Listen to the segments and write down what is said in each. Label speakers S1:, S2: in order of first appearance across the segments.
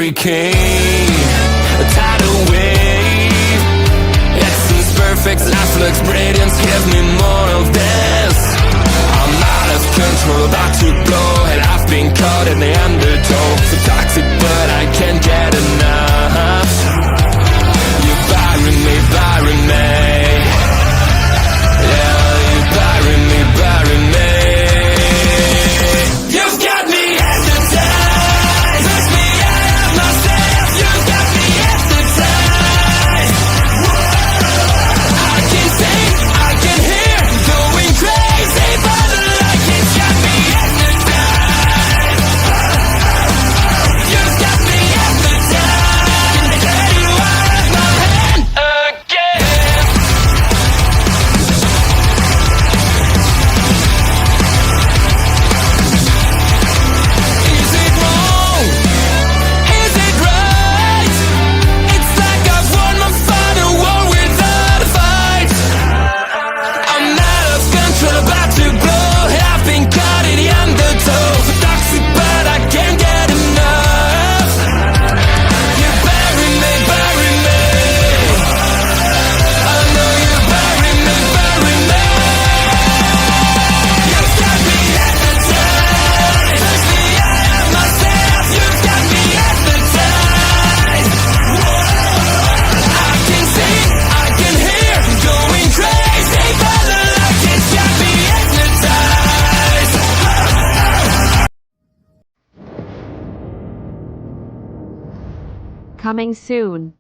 S1: hurricane, a tidal wave. Essence perfect, life looks brilliant. Give me more of this. I'm out of control, about to blow, and I've been caught in the undertow. So toxic, but I can't get enough. You're burying me, burying me. Yeah, you're burying me, burying me. You've got me hypnotized. Push me out of myself. You've got me hypnotized. I can see, I can hear, going crazy by the light. It's got me hypnotized. You've got me hypnotized. Get you out of my hand again. Is it wrong? Is it right? It's like I've won my final war without a fight. I'm out of control, about to blow. I've been caught in the undertow. So toxic, but I can't get enough. You bury me, bury me. I know you bury me, bury me. You've got me hypnotized. Push me out of myself. You've got me hypnotized. I can see, I can hear, going crazy by the light. It's got me hypnotized.
S2: Coming soon.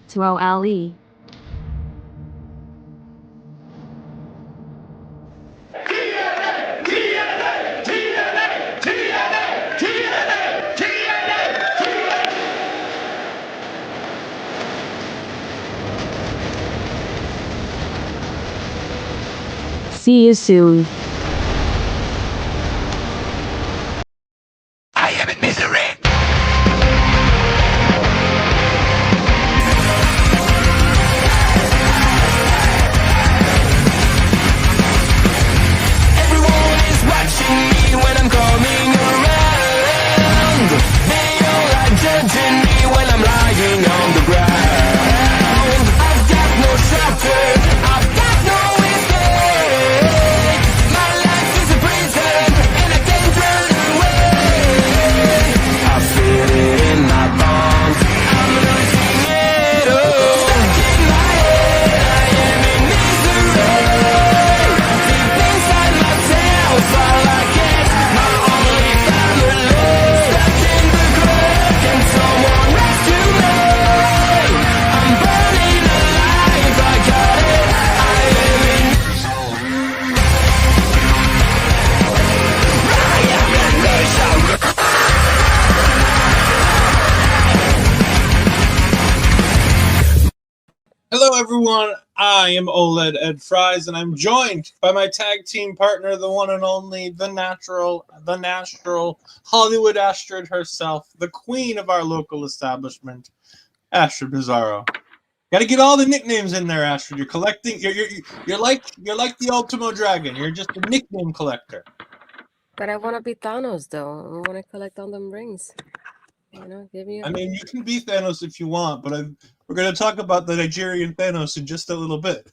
S2: To OLE. See you soon.
S1: I am in misery. Everyone is watching me when I'm coming around. They all are judging me when I'm lying on the ground. I've got no shelter, I've got no escape. My life is a prison and I can't run away. I feel it in my bones, I'm losing it all. Stuck in my head, I am in misery. Deep inside myself, all I get, my only family. Stuck in the grave, can someone rescue me? I'm burning alive, I got it, I am in
S3: Hello, everyone. I am OLED Ed Fries, and I'm joined by my tag team partner, the one and only, the natural Hollywood Astrid herself, the queen of our local establishment, Astrid Bizarro. Got to get all the nicknames in there, Astrid. You're collecting. You're like the Ultimo Dragon. You're just a nickname collector.
S4: But I want to be Thanos, though. I want to collect all them rings. You know, give me a...
S3: I mean, you can be Thanos if you want, but we're going to talk about the Nigerian Thanos in just a little bit.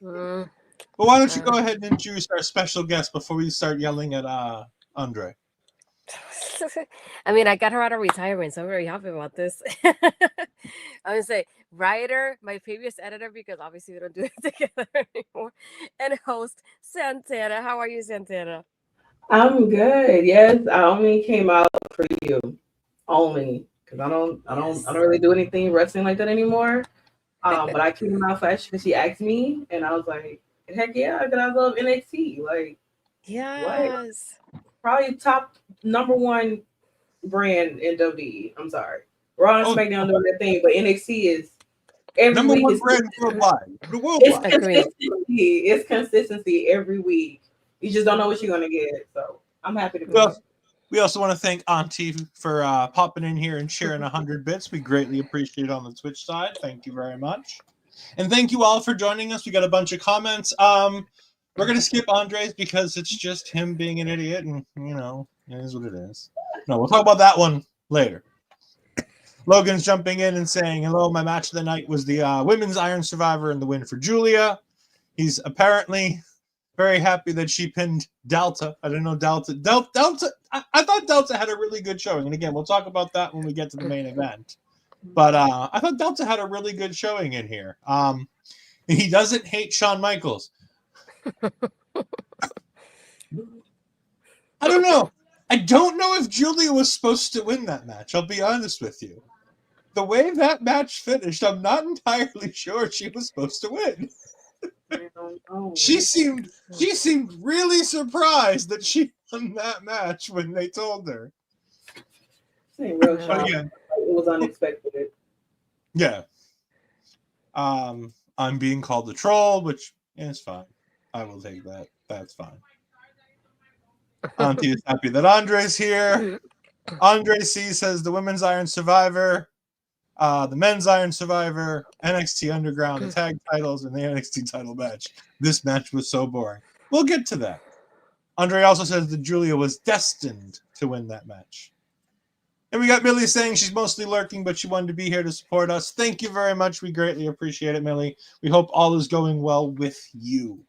S4: Mm,
S3: But why don't you go ahead and introduce our special guest before we start yelling at Andre?
S4: I mean, I got her out of retirement, so I'm very happy about this. I'm going to say writer, my previous editor, because obviously we don't do it together anymore, and host, Santana. How are you, Santana?
S5: I'm good. Yes, I only came out for you. Only because I don't really do anything wrestling like that anymore. But I came out for Ashley because she asked me, and I was like, heck yeah, because I love NXT. Like,
S4: Yes.
S5: probably top #1 brand in WWE. I'm sorry, Raw and SmackDown doing their thing, but NXT is every
S3: Number
S5: week.
S3: one
S5: Is
S3: brand worldwide.
S5: It's
S4: Agreed.
S5: consistency. It's consistency every week. You just don't know what you're gonna get. So I'm happy to be here.
S3: We also want to thank Auntie for popping in here and sharing 100 bits. We greatly appreciate it on the Twitch side. Thank you very much. And thank you all for joining us. We got a bunch of comments. We're gonna skip Andres because it's just him being an idiot, and it is what it is. No, we'll talk about that one later. Logan's jumping in and saying, "Hello, my match of the night was the Women's Iron Survivor and the win for Giulia." He's apparently very happy that she pinned Delta. I didn't know Delta. I thought Delta had a really good showing, and again, we'll talk about that when we get to the main event. But I thought Delta had a really good showing in here. He doesn't hate Shawn Michaels. I don't know. I don't know if Giulia was supposed to win that match. I'll be honest with you. The way that match finished, I'm not entirely sure she was supposed to win. She seemed really surprised that she won that match when they told her.
S5: Real shock.
S3: Again,
S5: It was unexpected.
S3: yeah. I'm being called a troll, which is fine. I will take that. That's fine. Auntie is happy that Andre's here. Andre C says the Women's Iron Survivor, the Men's Iron Survivor, NXT Underground, the tag titles, and the NXT title match. This match was so boring. We'll get to that. Andre also says that Giulia was destined to win that match. And we got Millie saying she's mostly lurking, but she wanted to be here to support us. Thank you very much. We greatly appreciate it, Millie. We hope all is going well with you.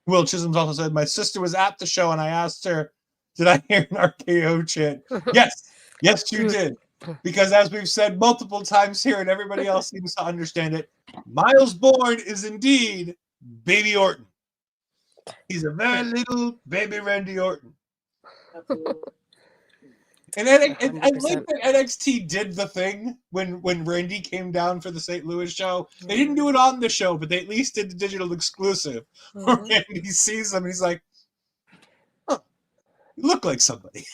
S3: Will Chisholm's also said, my sister was at the show and I asked her, did I hear an RKO chant? Yes, you did. Because as we've said multiple times here and everybody else seems to understand it, Myles Borne is indeed Baby Orton. He's a very little baby Randy Orton. And I like that NXT did the thing when Randy came down for the St. Louis show. They didn't do it on the show, but they at least did the digital exclusive. Where Randy sees him and he's like, oh, you look like somebody.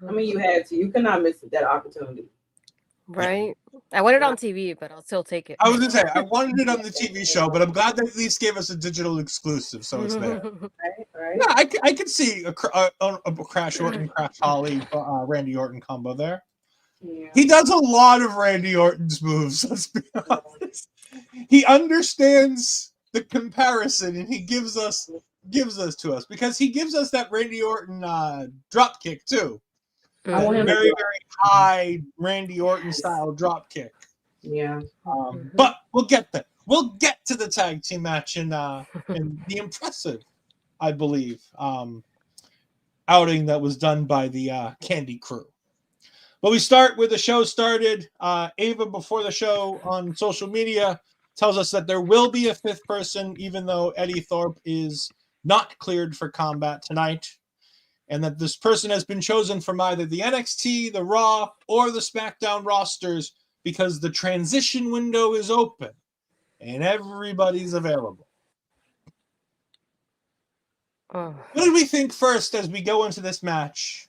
S5: I mean, you had to. You cannot miss that opportunity.
S4: Right? I want it on TV, but I'll still take it.
S3: I was going to say, I wanted it on the TV show, but I'm glad they at least gave us a digital exclusive, so it's there.
S5: Right.
S3: Yeah, I could see a Crash Orton, Crash Holly, Randy Orton combo there.
S5: Yeah.
S3: He does a lot of Randy Orton's moves, let's be honest. He understands the comparison, and he gives us to us, because he gives us that Randy Orton drop kick, too.
S5: I want him to
S3: Very, very high Randy Orton style drop kick.
S5: Yeah.
S3: But we'll get there. We'll get to the tag team match in the impressive, I believe, outing that was done by the Candy Crew. But we start where the show started. Ava, before the show on social media, tells us that there will be a fifth person, even though Eddie Thorpe is not cleared for combat tonight. And that this person has been chosen from either the NXT, the Raw, or the SmackDown rosters because the transition window is open and everybody's available. What did we think first as we go into this match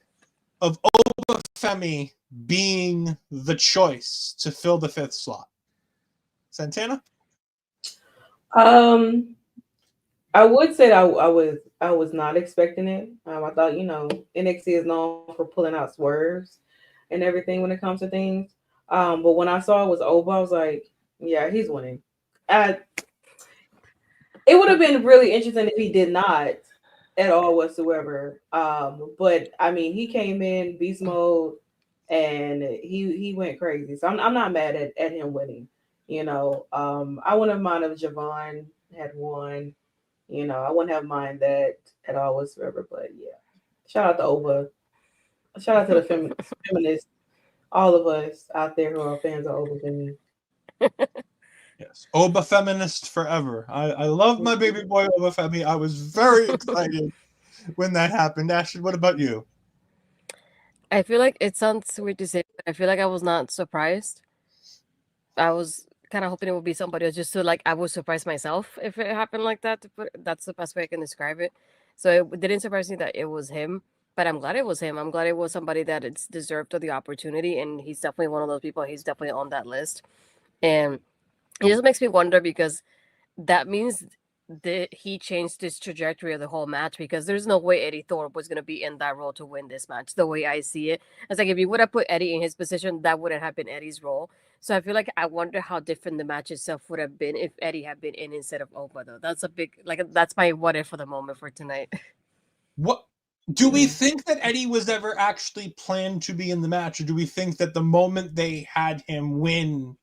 S3: of Oba Femi being the choice to fill the fifth slot? Santana?
S5: I would say that I was not expecting it. I thought, NXT is known for pulling out swerves and everything when it comes to things. But when I saw it was Oba, I was like, yeah, he's winning. It would have been really interesting if he did not at all whatsoever. But I mean, he came in beast mode and he went crazy. So I'm not mad at him winning. I wouldn't have minded if Javon had won. I wouldn't have mind that at all whatsoever. But yeah, shout out to Oba. Shout out to the feminists, all of us out there who are fans of Oba Femi.
S3: Yes, Oba feminist forever. I love my baby boy Oba Femi. I was very excited when that happened. Ashton, what about you?
S4: I feel like it sounds weird to say, but I feel like I was not surprised. I was kind of hoping it would be somebody else, just so I would surprise myself if it happened like that. That's the best way I can describe it. So it didn't surprise me that it was him, but I'm glad it was him. I'm glad it was somebody that it's deserved of the opportunity, and he's definitely one of those people. He's definitely on that list, and it just makes me wonder because that means that he changed this trajectory of the whole match, because there's no way Eddie Thorpe was going to be in that role to win this match. The way I see it, it's like if you would have put Eddie in his position, that wouldn't have been Eddie's role. So I feel like I wonder how different the match itself would have been if Eddie had been in instead of Oba, though. That's a big, like, that's my what if for the moment for tonight.
S3: What do we think that Eddie was ever actually planned to be in the match, or do we think that the moment they had him win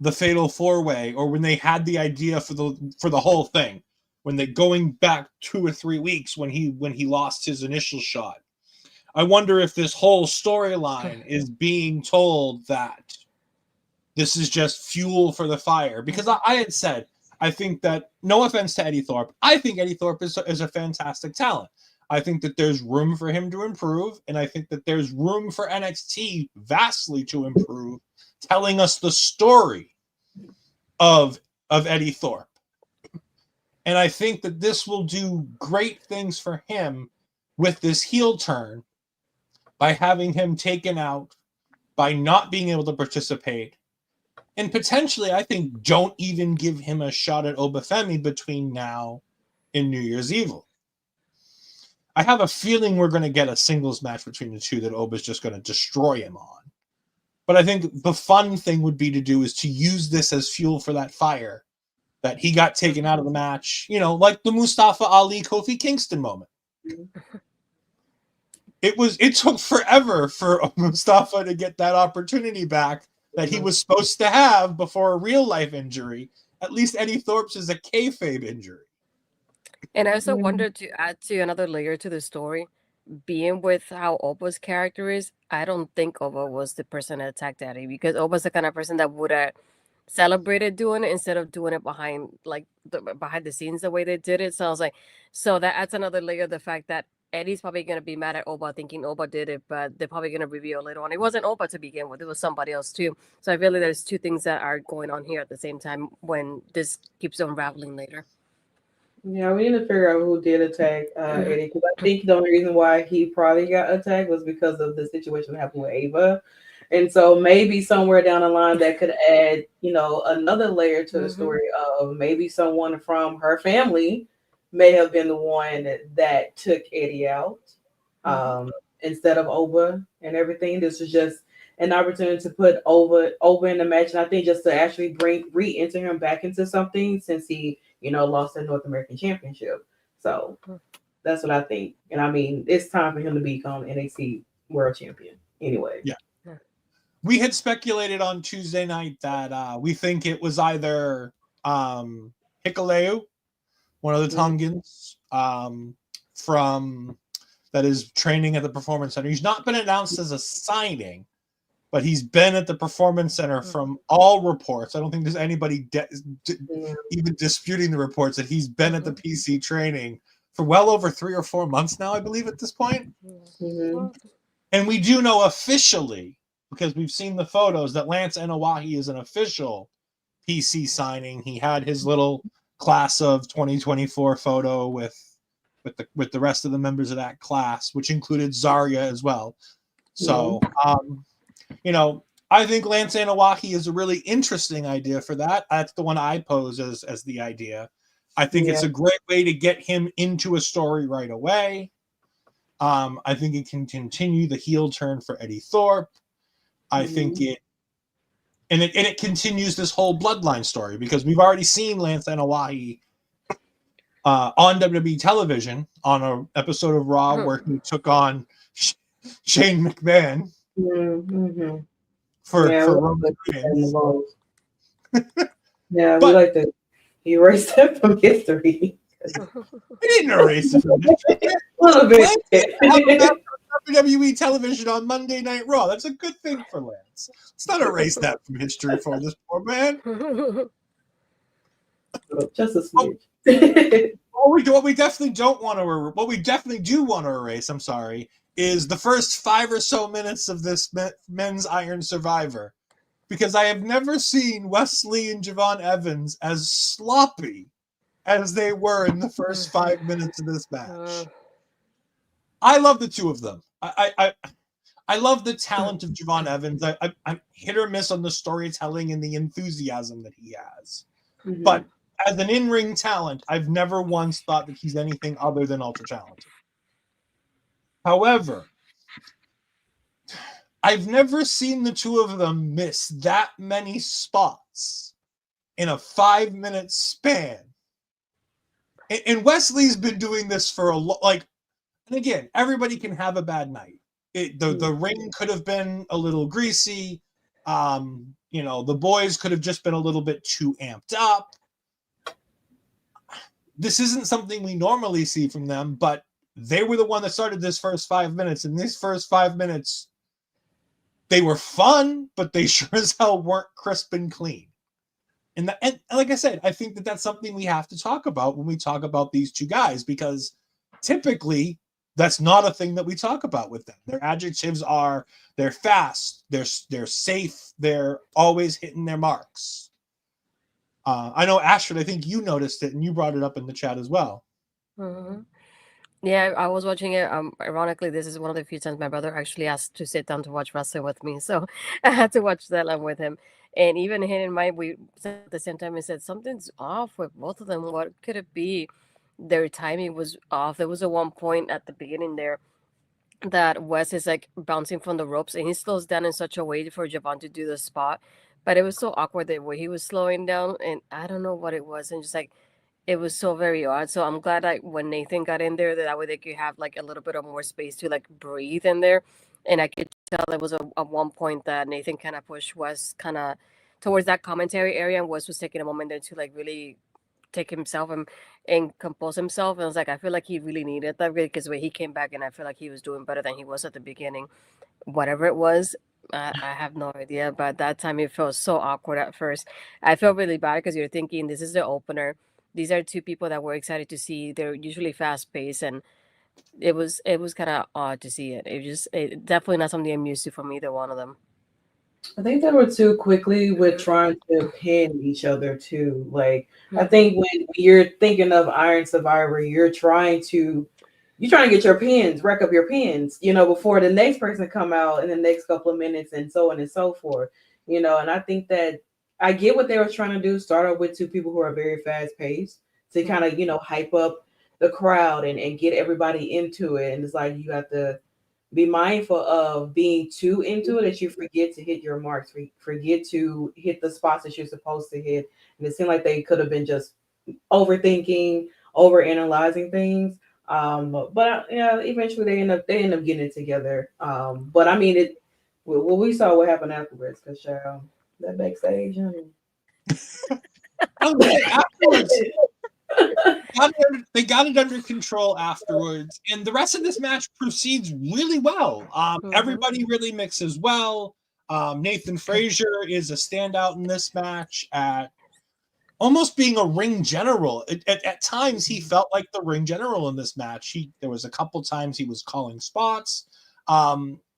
S3: the Fatal 4-Way, or when they had the idea for the whole thing, when they going back 2 or 3 weeks when he lost his initial shot? I wonder if this whole storyline is being told that this is just fuel for the fire. Because I had said, I think that, no offense to Eddie Thorpe, I think Eddie Thorpe is a fantastic talent. I think that there's room for him to improve, and I think that there's room for NXT vastly to improve, telling us the story of Eddie Thorpe. And I think that this will do great things for him with this heel turn, by having him taken out, by not being able to participate, and potentially, I think, don't even give him a shot at Oba Femi between now and New Year's Eve. I have a feeling we're going to get a singles match between the two that Oba's just going to destroy him on. But I think the fun thing would be to do is to use this as fuel for that fire, that he got taken out of the match, like the Mustafa Ali Kofi Kingston moment. It took forever for Mustafa to get that opportunity back that he was supposed to have before a real life injury. At least Eddie Thorpe's is a kayfabe injury.
S4: And I also wonder, to add to another layer to the story, being with how Oba's character is, I don't think Oba was the person that attacked Eddie, because Oba's the kind of person that would have celebrated doing it instead of doing it behind the scenes the way they did it. So I was like, so that adds another layer of the fact that Eddie's probably going to be mad at Oba, thinking Oba did it, but they're probably going to reveal later on it wasn't Oba to begin with. It was somebody else too. So I feel like there's two things that are going on here at the same time when this keeps unraveling later.
S5: Yeah, we need to figure out who did attack Eddie, because I think the only reason why he probably got attacked was because of the situation that happened with Ava. And so maybe somewhere down the line that could add, another layer to the story of maybe someone from her family may have been the one that took Eddie out instead of Oba and everything. This was just an opportunity to put Oba in the match, and I think just to actually re-enter him back into something, since he lost the North American Championship. So that's what I think. And I mean, it's time for him to become NXT World Champion anyway.
S3: Yeah. We had speculated on Tuesday night that we think it was either Hikuleu, one of the Tongans, from that is training at the Performance Center. He's not been announced as a signing, but he's been at the Performance Center from all reports. I don't think there's anybody even disputing the reports that he's been at the PC training for well over 3 or 4 months now, I believe, at this point. And we do know officially, because we've seen the photos, that Lance Enowahi is an official PC signing. He had his little class of 2024 photo with the rest of the members of that class, which included Zaria as well. So, I think Lance Enowahi is a really interesting idea for that. That's the one I pose as the idea. I think it's a great way to get him into a story right away. I think it can continue the heel turn for Eddie Thorpe. I think it continues this whole bloodline story, because we've already seen Lance Enowahi on WWE television on an episode of Raw where he took on Shane McMahon for Roman Reigns.
S5: Yeah, we like to erase that from history.
S3: We didn't erase it from history.
S5: A little bit.
S3: WWE television on Monday Night Raw. That's a good thing for Lance. Let's not erase that from history for this poor man.
S5: Just a smidge.
S3: What we definitely do want to erase, I'm sorry, is the first 5 or so minutes of this men's Iron Survivor, because I have never seen Wes Lee and Javon Evans as sloppy as they were in the first 5 minutes of this match. I love the two of them. I love the talent of Javon Evans. I'm hit or miss on the storytelling and the enthusiasm that he has. But as an in-ring talent, I've never once thought that he's anything other than ultra talented. However, I've never seen the two of them miss that many spots in a 5-minute span. And Wes Lee's been doing this for a and again, everybody can have a bad night. The ring could have been a little greasy. The boys could have just been a little bit too amped up. This isn't something we normally see from them, but they were the one that started this first 5 minutes. And these first 5 minutes, they were fun, but they sure as hell weren't crisp and clean. And like I said, I think that that's something we have to talk about when we talk about these two guys, because typically that's not a thing that we talk about with them. Their adjectives are they're fast, they're safe, they're always hitting their marks. I know, Ashford, I think you noticed it and you brought it up in the chat as well.
S4: Mm-hmm. Yeah, I was watching it. Ironically, this is one of the few times my brother actually asked to sit down to watch wrestling with me, so I had to watch that line with him. And even him and Mike, we said at the same time, we said something's off with both of them. What could it be? Their timing was off. There was a one point at the beginning there that Wes is like bouncing from the ropes, and he slows down in such a way for Javon to do the spot. But it was so awkward the way he was slowing down, and I don't know what it was, and just like it was so very odd. So I'm glad like when Nathan got in there, that way they could have like a little bit of more space to like breathe in there. And I could tell there was a one point that Nathan kind of pushed Wes kind of towards that commentary area, and Wes was taking a moment there to like really take himself and compose himself. And I was like, I feel like he really needed that because when he came back, and I feel like he was doing better than he was at the beginning. Whatever it was, I have no idea. But that time it felt so awkward at first. I felt really bad because you're thinking this is the opener. These are two people that we're excited to see. They're usually fast paced, and it was kind of odd to see it. It definitely not something I'm used to from either one of them.
S5: I think they were too quickly with trying to pin each other too. Like I think when you're thinking of Iron Survivor, you're trying to get your pins, rack up your pins, before the next person come out in the next couple of minutes, and so on and so forth. And I think that I get what they were trying to do. Start off with two people who are very fast paced to kind of hype up the crowd and get everybody into it. And it's like you have to be mindful of being too into it that you forget to hit your marks, forget to hit the spots that you're supposed to hit. And it seemed like they could have been just overthinking, overanalyzing things. But eventually they end up getting it together. But I mean, we saw what happened afterwards, because that backstage,
S3: Afterwards, they got it under control afterwards, and the rest of this match proceeds really well. Everybody really mixes well. Nathan Frazer is a standout in this match at almost being a ring general. At times, he felt like the ring general in this match. There was a couple times he was calling spots.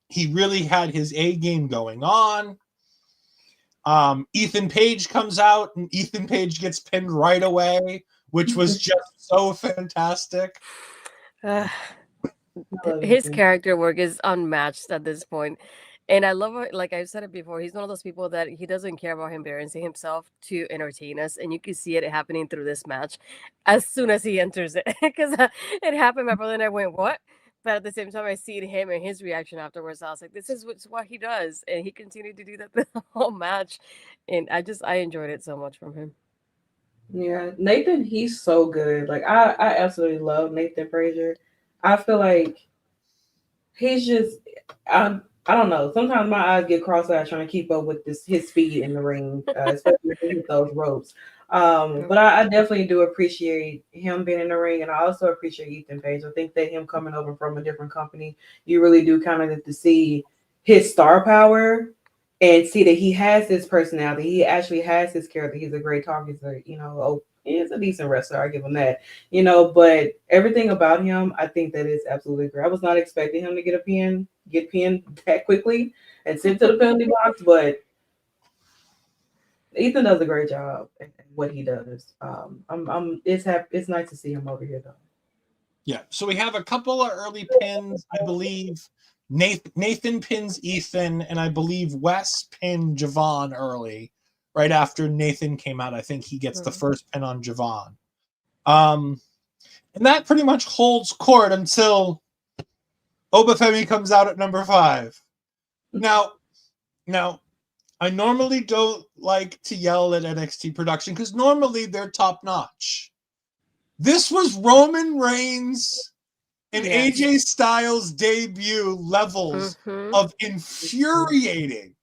S3: He really had his A game going on. Ethan Page comes out, and Ethan Page gets pinned right away, which was just so fantastic.
S4: His character work is unmatched at this point. And I love it. Like I've said it before, he's one of those people that he doesn't care about embarrassing himself to entertain us. And you can see it happening through this match as soon as he enters it. Because it happened. My brother and I went, what? But at the same time, I see him and his reaction afterwards. I was like, this is what he does. And he continued to do that the whole match. And I enjoyed it so much from him.
S5: Yeah, Nathan, he's so good. Like I absolutely love Nathan Frazer. I feel like he's just I don't know. Sometimes my eyes get cross-eyed trying to keep up with his speed in the ring, especially with those ropes. But I definitely do appreciate him being in the ring, and I also appreciate Ethan Page. I think that him coming over from a different company, you really do kind of get to see his star power and see that he has this personality. He actually has his character. He's a great talker. He's a decent wrestler. I give him that. But everything about him, I think that is absolutely great. I was not expecting him to get pinned that quickly and sent to the penalty box, but Ethan does a great job at what he does. It's nice to see him over here though.
S3: Yeah. So we have a couple of early pins, I believe. Nathan pins Ethan, and I believe Wes pinned Javon early, right after Nathan came out. I think he gets the first pin on Javon. And that pretty much holds court until Oba Femi comes out at number 5. Now, I normally don't like to yell at NXT production because normally they're top notch. This was Roman Reigns and
S4: Yes.
S3: AJ Styles' debut levels of infuriating,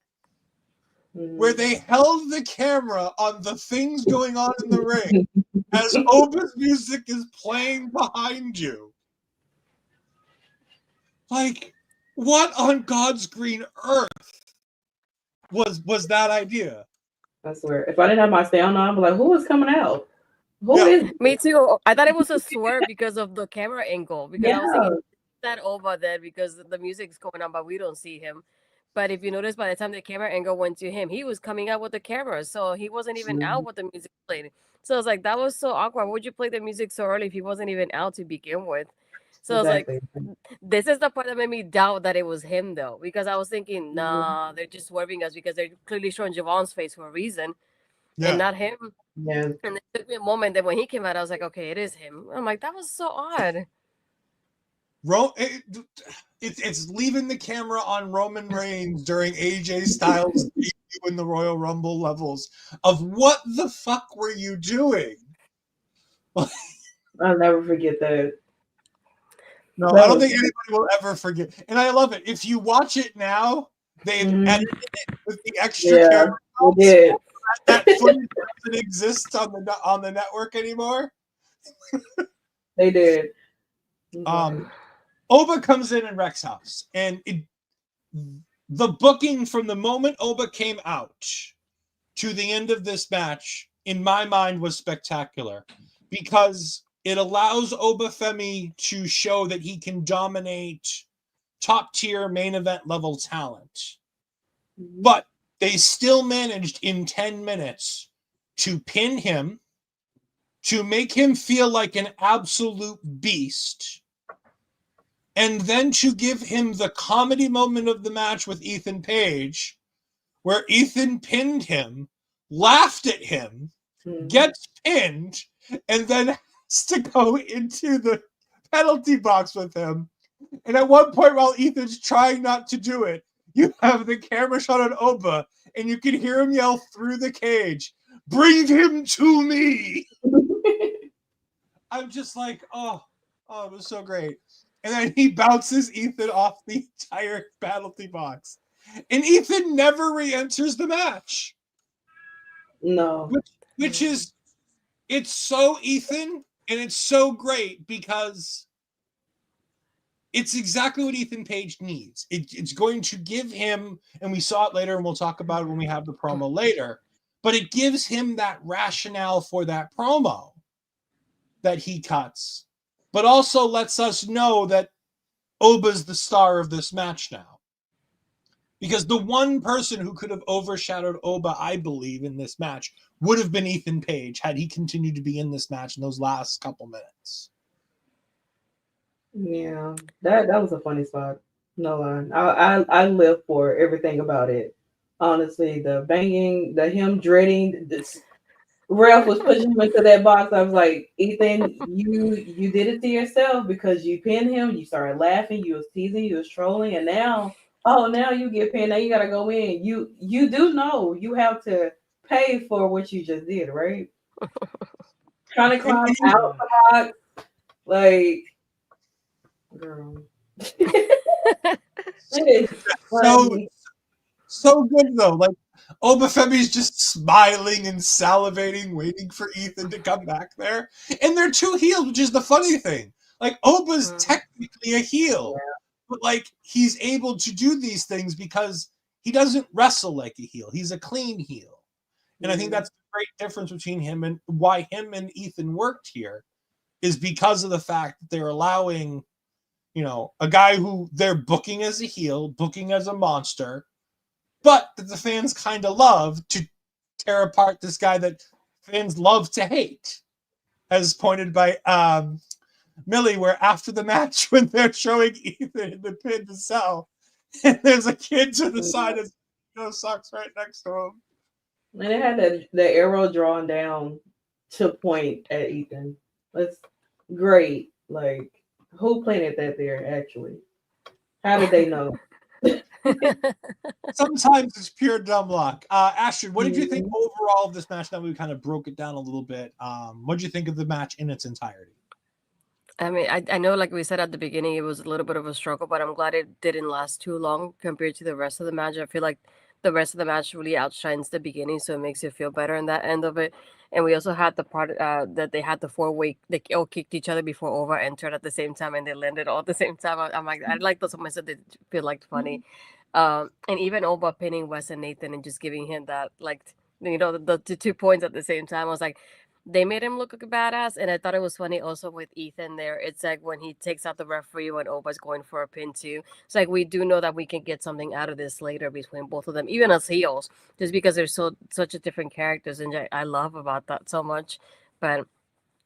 S3: where they held the camera on the things going on in the ring as Oba's music is playing behind you. Like, what on God's green earth was that idea?
S5: I swear, if I didn't have my sound on, I'd be like, who is coming out? Who is?
S4: Me too. I thought it was a swerve because of the camera angle. Because I was thinking that over there because the music's going on, but we don't see him. But if you notice, by the time the camera angle went to him, he was coming out with the camera, so he wasn't even out with the music played. So I was like, that was so awkward. Why would you play the music so early if he wasn't even out to begin with? So
S5: Exactly.
S4: I was like, this is the part that made me doubt that it was him, though, because I was thinking, nah, they're just swerving us because they're clearly showing Javon's face for a reason and not him.
S5: Yeah.
S4: And it took me a moment that when he came out, I was like, okay, it is him. I'm like, that was so odd.
S3: It's leaving the camera on Roman Reigns during AJ Styles' debut in the Royal Rumble levels of what the fuck were you doing?
S5: I'll never forget that.
S3: No, I don't think anybody will ever forget. And I love it. If you watch it now, they've edited it with the extra camera. That footage doesn't exist on the network anymore.
S5: They did.
S3: Oba comes in Rex's house, and the booking from the moment Oba came out to the end of this match, in my mind, was spectacular because it allows Oba Femi to show that he can dominate top-tier main event level talent. But they still managed in 10 minutes to pin him, to make him feel like an absolute beast, and then to give him the comedy moment of the match with Ethan Page, where Ethan pinned him, laughed at him, gets pinned, and then has to go into the penalty box with him. And at one point, while Ethan's trying not to do it, you have the camera shot on Oba, and you can hear him yell through the cage, "Bring him to me!" I'm just like, oh, it was so great. And then he bounces Ethan off the entire penalty box. And Ethan never re-enters the match.
S5: No.
S3: Which is, it's so Ethan, and it's so great because it's exactly what Ethan Page needs. It's going to give him, and we saw it later, and we'll talk about it when we have the promo later, but it gives him that rationale for that promo that he cuts, but also lets us know that Oba's the star of this match now. Because the one person who could have overshadowed Oba, I believe, in this match would have been Ethan Page had he continued to be in this match in those last couple minutes.
S5: Yeah, that was a funny spot. No lie. I live for everything about it. Honestly, the banging, the him dreading, this Ralph was pushing him into that box. I was like, Ethan, you did it to yourself because you pinned him. You started laughing. You was teasing. You was trolling, and now you get pinned. Now you gotta go in. You do know you have to pay for what you just did, right? Trying to climb out the box, like, girl.
S3: So good though. Like, Oba Femi's just smiling and salivating, waiting for Ethan to come back there. And they're two heels, which is the funny thing. Like, Oba's technically a heel, but like he's able to do these things because he doesn't wrestle like a heel. He's a clean heel. And I think that's the great difference between him and why him and Ethan worked here is because of the fact that they're allowing, a guy who they're booking as a heel, booking as a monster, but that the fans kind of love to tear apart this guy that fans love to hate, as pointed by Millie, where after the match, when they're showing Ethan in the pin to sell, and there's a kid to the side of socks right next to him.
S5: And it had the arrow drawn down to point at Ethan. That's great. Like, who planted that there, actually? How did they know?
S3: Sometimes it's pure dumb luck. Astrid, what did you think overall of this match? Now we kind of broke it down a little bit. What did you think of the match in its entirety?
S4: I mean, I know, like we said at the beginning, it was a little bit of a struggle, but I'm glad it didn't last too long compared to the rest of the match. I feel like the rest of the match really outshines the beginning, so it makes you feel better in that end of it. And we also had the part that they had the four-way, they all kicked each other before Oba entered at the same time, and they landed all at the same time. I'm like, I like those moments that they feel like funny. And even Oba pinning Wes and Nathan and just giving him that, like, the 2 points at the same time. I was like, they made him look like a badass, and I thought it was funny also with Ethan there. It's like when he takes out the referee when Oba's going for a pin too. It's like we do know that we can get something out of this later between both of them, even as heels, just because they're such a different characters, and I love about that so much. But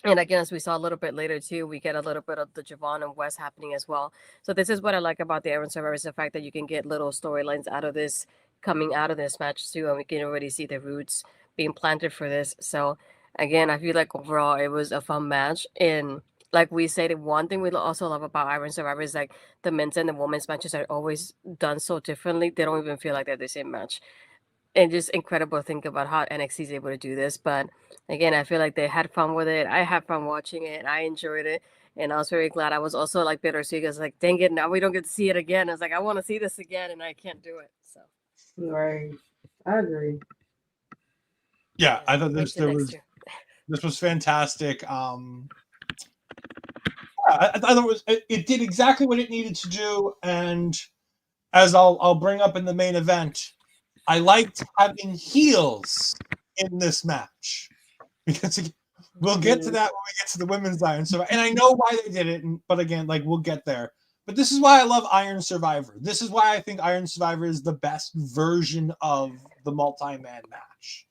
S4: and again, as we saw a little bit later too, we get a little bit of the Javon and Wes happening as well. So this is what I like about the Iron Survivor, is the fact that you can get little storylines out of this, coming out of this match too, and we can already see the roots being planted for this. So again, I feel like overall it was a fun match. And like we said, one thing we also love about Iron Survivor is like the men's and the women's matches are always done so differently. They don't even feel like they're the same match. And just incredible to think about how NXT is able to do this. But again, I feel like they had fun with it. I had fun watching it. I enjoyed it. And I was very glad. I was also like bittersweet because, like, dang it, now we don't get to see it again. I was like, I want to see this again, and I can't do it. So,
S5: Right. I agree.
S3: Yeah, I thought
S4: wait till next year.
S3: this was fantastic. I thought it did exactly what it needed to do, and as I'll bring up in the main event, I liked having heels in this match because we'll get to that when we get to the women's Iron Survivor, and I know why they did it, but again, like, we'll get there. But this is why I love Iron Survivor. This is why I think Iron Survivor is the best version of the multi-man match,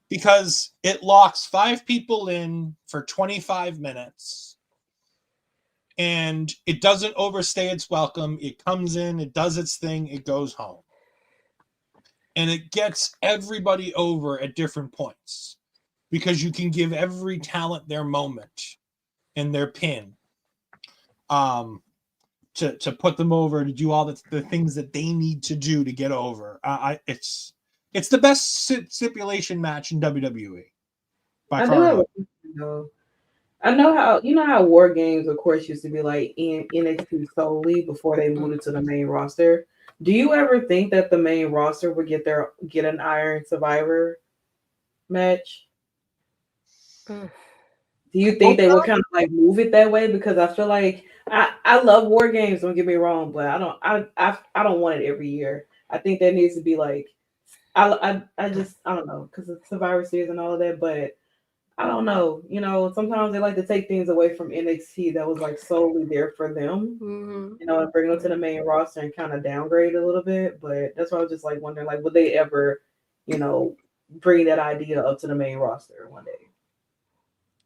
S3: because it locks 5 people in for 25 minutes, and it doesn't overstay its welcome. It comes in, it does its thing, it goes home. And it gets everybody over at different points because you can give every talent their moment and their pin to put them over, to do all the things that they need to do to get over. It's the best stipulation match in WWE by far.
S5: I know how War Games, of course, used to be like in NXT solely before they moved it to the main roster. Do you ever think that the main roster would get an Iron Survivor match? Do you think they would kind of like move it that way? Because I feel like I love War Games, don't get me wrong, but I don't want it every year. I think there needs to be like I don't know, because of Survivor Series and all of that, but I don't know. Sometimes they like to take things away from NXT that was like solely there for them, and bring them to the main roster and kind of downgrade a little bit. But that's why I was just like wondering, like, would they ever, bring that idea up to the main roster one day?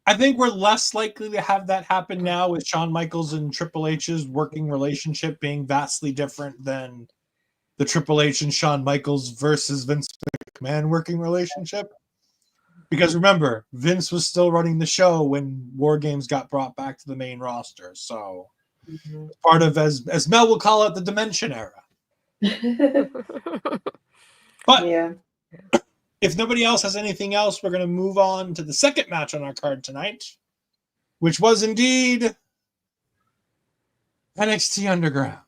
S3: I think we're less likely to have that happen now with Shawn Michaels and Triple H's working relationship being vastly different than the Triple H and Shawn Michaels versus Vince McMahon working relationship. Because remember, Vince was still running the show when War Games got brought back to the main roster. So part of, as Mel will call it, the Dimension era. But
S5: yeah.
S3: If nobody else has anything else, we're going to move on to the second match on our card tonight, which was indeed NXT Underground.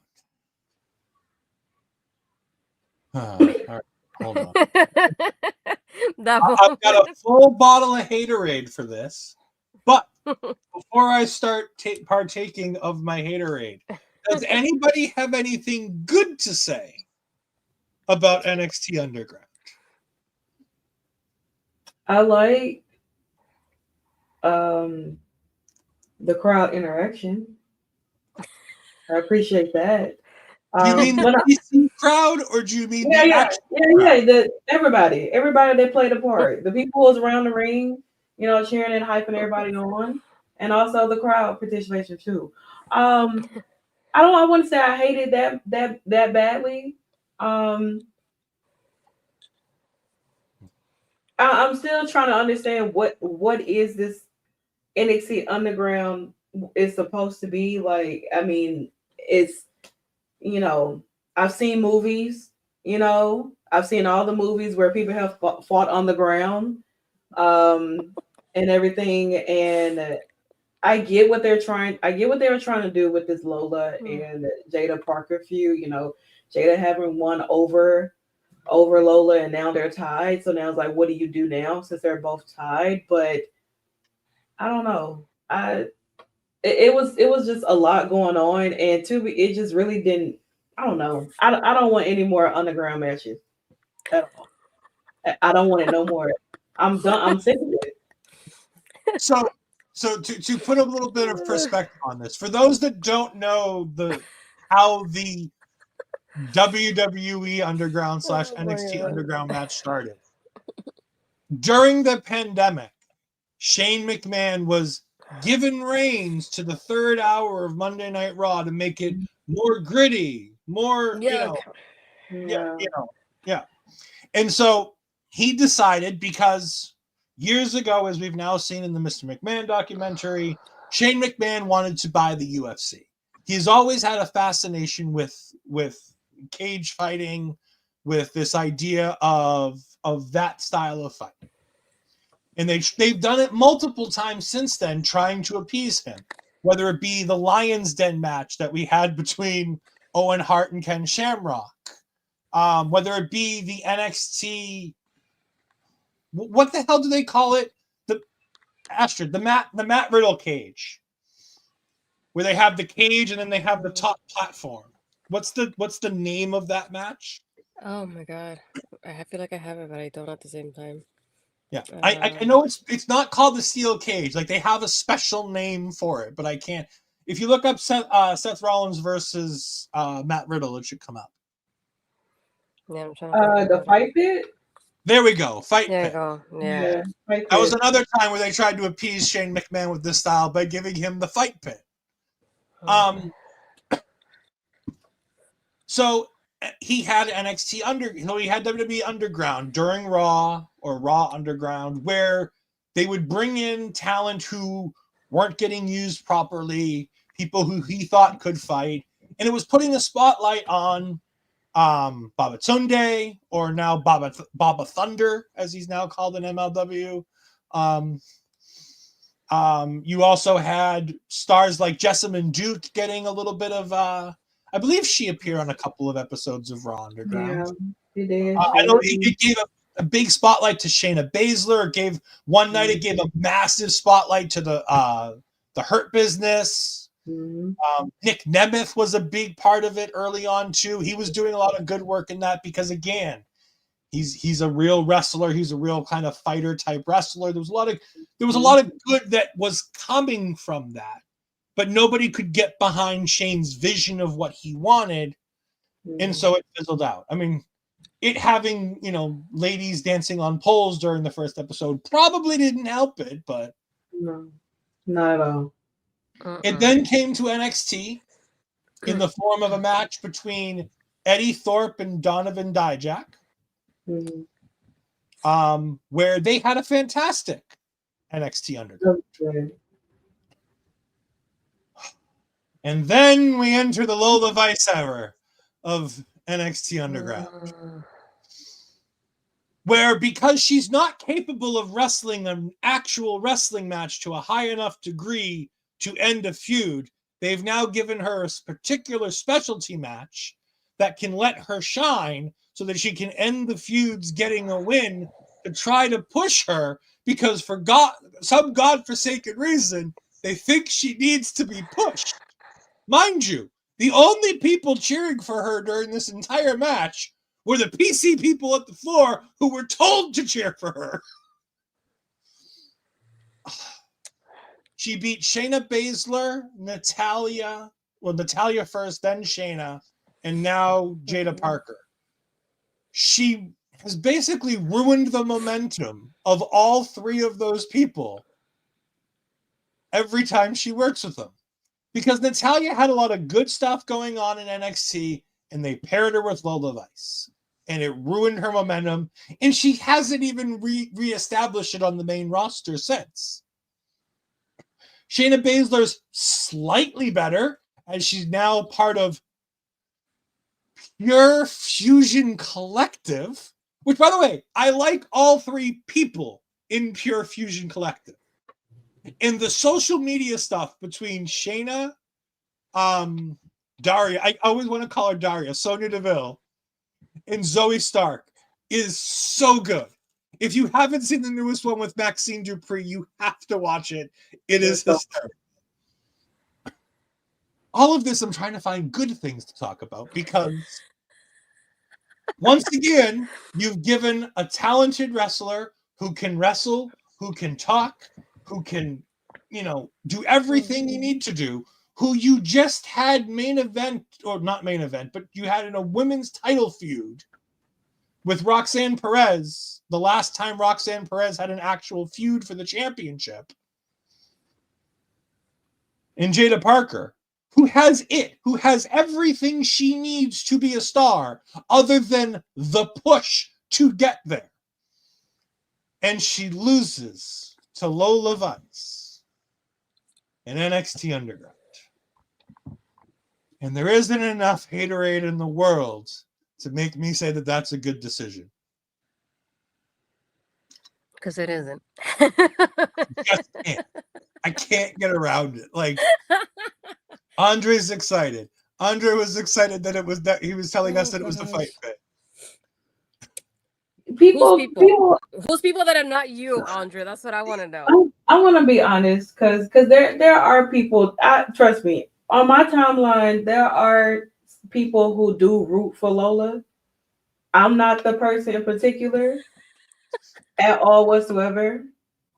S3: All right, hold on. I've got a full bottle of Haterade for this, but before I start partaking of my Haterade, does anybody have anything good to say about NXT Underground?
S5: I like the crowd interaction. I appreciate that.
S3: Do you mean the PC crowd, or do you mean the actual crowd?
S5: Everybody that played a part. The people who was around the ring, cheering and hyping everybody on, and also the crowd participation too. I wouldn't say I hated that badly. I'm still trying to understand what is this NXT Underground is supposed to be like. I mean, it's I've seen movies, I've seen all the movies where people have fought on the ground, and everything. And I get what they're trying. I get what they were trying to do with this Lola and Jaida Parker feud. Jaida having won over Lola, and now they're tied. So now it's like, what do you do now since they're both tied? But I don't know. It was just a lot going on, and it just really didn't. I don't know. I don't want any more underground matches at all. I don't want it no more. I'm done. I'm sick of it.
S3: So to put a little bit of perspective on this, for those that don't know how the WWE Underground / NXT Underground match started, during the pandemic, Shane McMahon was given reins to the third hour of Monday Night Raw to make it more gritty, more
S4: Yeah.
S3: And so he decided, because years ago, as we've now seen in the Mr. McMahon documentary, Shane McMahon wanted to buy the UFC. He's always had a fascination with cage fighting, with this idea of that style of fight. And they've done it multiple times since then, trying to appease him, whether it be the Lion's Den match that we had between Owen Hart and Ken Shamrock, whether it be the NXT, what the hell do they call it? The Matt Riddle cage, where they have the cage and then they have the top platform. What's the name of that match?
S4: Oh my god, I feel like I have it, but I don't at the same time.
S3: Yeah, I know it's not called the steel cage. Like, they have a special name for it, but I can't. If you look up Seth Rollins versus Matt Riddle, it should come up.
S4: Yeah, I'm trying to
S5: The fight pit.
S3: There we go. Fight
S4: There you
S3: pit.
S4: go. Yeah.
S5: Fight
S3: That was
S5: pit.
S3: another time where they tried to appease Shane McMahon with this style by giving him the fight pit. So he had he had WWE Underground during Raw, or Raw Underground, where they would bring in talent who weren't getting used properly, people who he thought could fight, and it was putting a spotlight on Baba Tunde, or now Baba Thunder, as he's now called in MLW. You also had stars like Jessamine Duke getting a little bit of I believe she appeared on a couple of episodes of Raw Underground.
S5: Yeah, he did.
S3: I know it gave a big spotlight to Shayna Baszler. It gave a massive spotlight to the Hurt Business. Nick Nemeth was a big part of it early on too. He was doing a lot of good work in that, because again, he's a real wrestler. He's a real kind of fighter type wrestler. There was a lot of good that was coming from that, but nobody could get behind Shane's vision of what he wanted, and so it fizzled out. I mean, it having ladies dancing on poles during the first episode probably didn't help it, but
S5: no, not at all.
S3: It then came to NXT in the form of a match between Eddie Thorpe and Donovan Dijak, where they had a fantastic NXT Underground.
S5: Okay.
S3: And then we enter the Lola Vice era of NXT Underground, where, because she's not capable of wrestling an actual wrestling match to a high enough degree to end a feud, they've now given her a particular specialty match that can let her shine so that she can end the feuds getting a win, to try to push her, because for some godforsaken reason, they think she needs to be pushed. Mind you, the only people cheering for her during this entire match were the PC people at the floor who were told to cheer for her. She beat Shayna Baszler, Natalya first, then Shayna, and now Jaida Paker. She has basically ruined the momentum of all three of those people every time she works with them. Because Natalya had a lot of good stuff going on in NXT, and they paired her with Lola Vice, and it ruined her momentum, and she hasn't even reestablished it on the main roster since. Shayna Baszler's slightly better, as she's now part of Pure Fusion Collective, which, by the way, I like all three people in Pure Fusion Collective. In the social media stuff between Shayna, Daria, I always want to call her Daria, Sonya Deville, and Zoe Stark is so good. If you haven't seen the newest one with Maxine Dupree, you have to watch it. It is hysterical. All of this, I'm trying to find good things to talk about because once again, you've given a talented wrestler who can wrestle, who can talk, who can, do everything you need to do, who you just had main event, or not main event, but you had in a women's title feud with Roxanne Perez, the last time Roxanne Perez had an actual feud for the championship. And Jaida Paker, who has everything she needs to be a star other than the push to get there. And she loses to Lola Vice in NXT Underground. And there isn't enough haterade in the world to make me say that that's a good decision.
S4: Because it isn't.
S3: Just can't. I can't get around it. Like, Andre's excited. Andre was excited that he was telling us that it was the fight fit.
S4: Who's people that are not you, Andre? That's what I want to know.
S5: I want to be honest, because there are people. Trust me, on my timeline, there are people who do root for Lola. I'm not the person in particular at all whatsoever.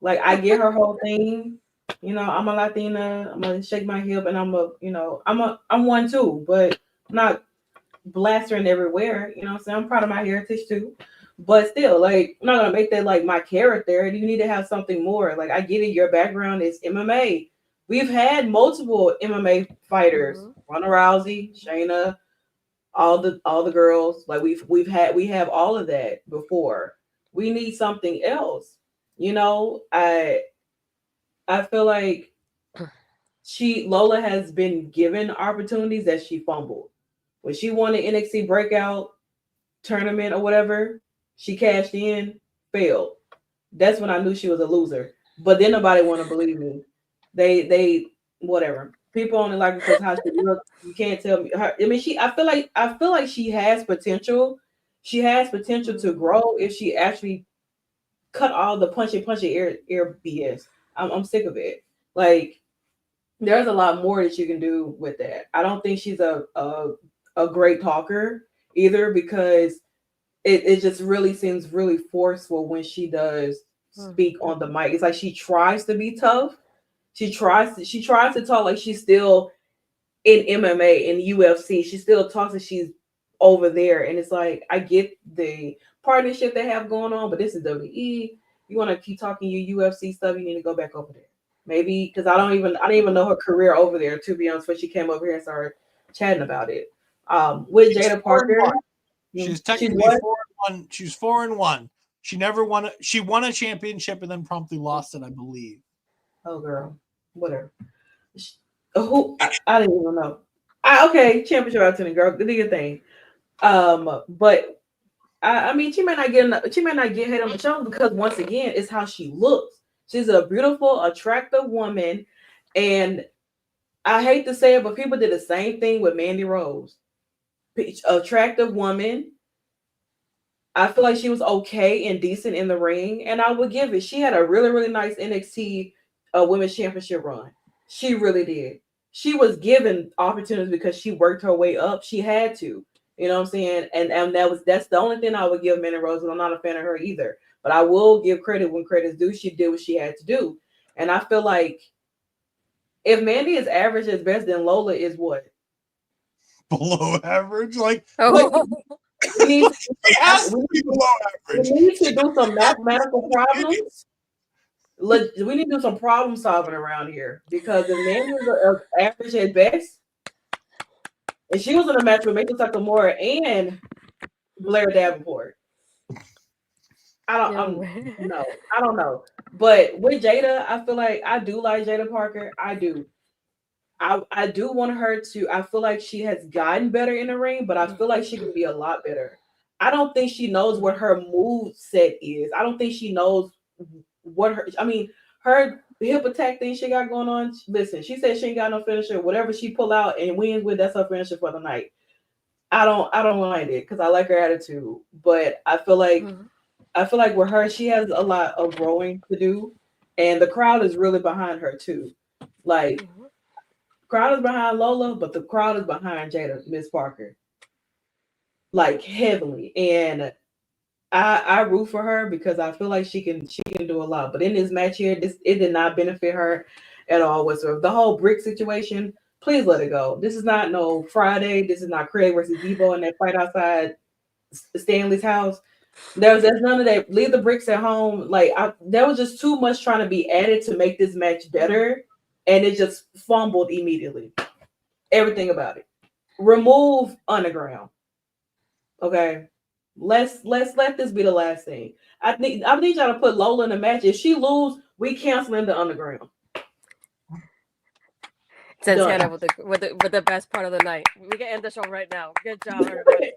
S5: Like, I get her whole thing. I'm a Latina. I'm gonna shake my hip, and I'm one too, but I'm not blastering everywhere. What I'm saying? I'm proud of my heritage too. But still, like, I'm not gonna make that like my character. You need to have something more. Like, I get it, your background is MMA. We've had multiple MMA fighters, Ronda Rousey, Shayna, all the girls. Like, we have all of that before. We need something else. I feel like Lola has been given opportunities that she fumbled. When she won the NXT breakout tournament or whatever, she cashed in, failed. That's when I knew she was a loser. But then nobody want to believe me. They whatever. People only like because how she looks. You can't tell me. I feel like she has potential. She has potential to grow if she actually cut all the punchy air BS. I'm sick of it. Like, there's a lot more that you can do with that. I don't think she's a great talker either, because it just really seems really forceful when she does speak on the mic. It's like she tries to be tough. She tries to talk like she's still in MMA, in UFC. She still talks like she's over there. And it's like, I get the partnership they have going on, but this is WWE. You want to keep talking your UFC stuff, you need to go back over there. Maybe because I didn't even know her career over there, to be honest, when she came over here and started chatting about it. With Jaida Paker,
S3: she's technically 4-1. She's 4-1. She never won. She won a championship and then promptly lost it, I believe.
S5: Oh, girl, whatever. Who I didn't even know. Okay, championship opportunity, girl. Do your thing. But I mean, she might not get hit on the show because, once again, it's how she looks. She's a beautiful, attractive woman, and I hate to say it, but people did the same thing with Mandy Rose. Attractive woman. I feel like she was okay and decent in the ring, and I would give it. She had a really, really nice NXT Women's Championship run. She really did. She was given opportunities because she worked her way up. She had to. You know what I'm saying? And that's the only thing I would give Mandy Rose, and I'm not a fan of her either. But I will give credit when credit's due. She did what she had to do. And I feel like if Mandy is average at best, then Lola is what?
S3: Below average? We
S5: need to do some mathematical problems. We need to do some problem solving around here, because if Mandy was average at best, and she was in a match with Mason Takamura and Blair Davenport, I don't know. But with Jaida, I feel like I do like Jaida Paker. I do. I do want her to. I feel like she has gotten better in the ring, but I feel like she can be a lot better. I don't think she knows what her move set is. I don't think she knows what her. I mean, her hip attack thing she got going on. Listen, she said she ain't got no finisher. Whatever she pull out and wins with, that's her finisher for the night. I don't mind it because I like her attitude, but I feel like with her, she has a lot of growing to do, and the crowd is really behind her too. Like, crowd is behind Lola, but the crowd is behind Jada Miss Parker, like heavily. And I root for her because I feel like she can do a lot. But in this match here, it did not benefit her at all whatsoever. The whole brick situation, please let it go. This is not no Friday. This is not Craig versus Debo in that fight outside Stanley's house. There's none of that. Leave the bricks at home. Like there was just too much trying to be added to make this match better, and it just fumbled immediately. Everything about it. Remove Underground. Okay. Let's let this be the last thing. I need y'all to put Lola in the match. If she lose, we canceling the Underground.
S4: Santana with the best part of the night. We can end the show right now. Good job, everybody.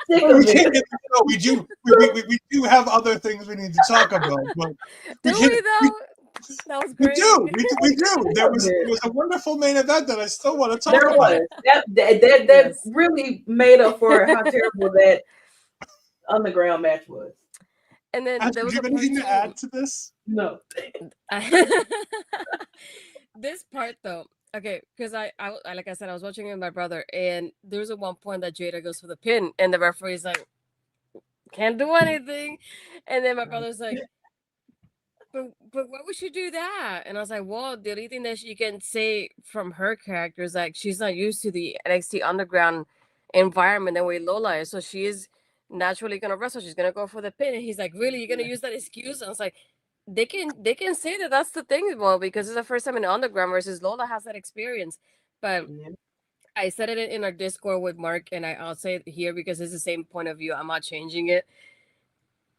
S3: We can't get we do have other things we need to talk about. But
S4: do we though? That was great.
S3: We do. There was a wonderful main event that I still want to talk
S5: there
S3: about.
S5: Was. That yes. Really made up for how terrible that Underground match was.
S3: And then there was anything to add to this?
S5: No.
S4: This part though, okay, because I like I said, I was watching it with my brother, and there was at one point that Jaida goes for the pin, and the referee's like, can't do anything, and then my brother's like, but why would she do that? And I was like, well, the only thing that she can say from her character is like she's not used to the NXT Underground environment the way Lola is, so she is naturally gonna wrestle. She's gonna go for the pin, and he's like, really, you're gonna use that excuse? And I was like, they can say that that's the thing, well, because it's the first time in the Underground versus Lola has that experience. But I said it in our Discord with Mark, and I'll say it here because it's the same point of view. I'm not changing it.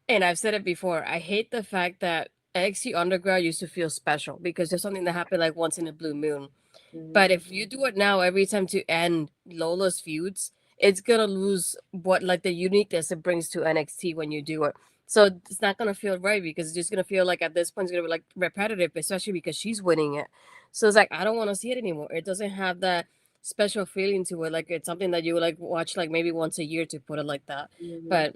S4: And I've said it before. I hate the fact that NXT Underground used to feel special because there's something that happened like once in a blue moon. But if you do it now every time to end Lola's feuds, it's gonna lose what like the uniqueness it brings to NXT when you do it. So it's not gonna feel right because it's just gonna feel like at this point it's gonna be like repetitive, especially because she's winning it. So it's like I don't want to see it anymore. It doesn't have that special feeling to it. Like it's something that you would like watch like maybe once a year, to put it like that. But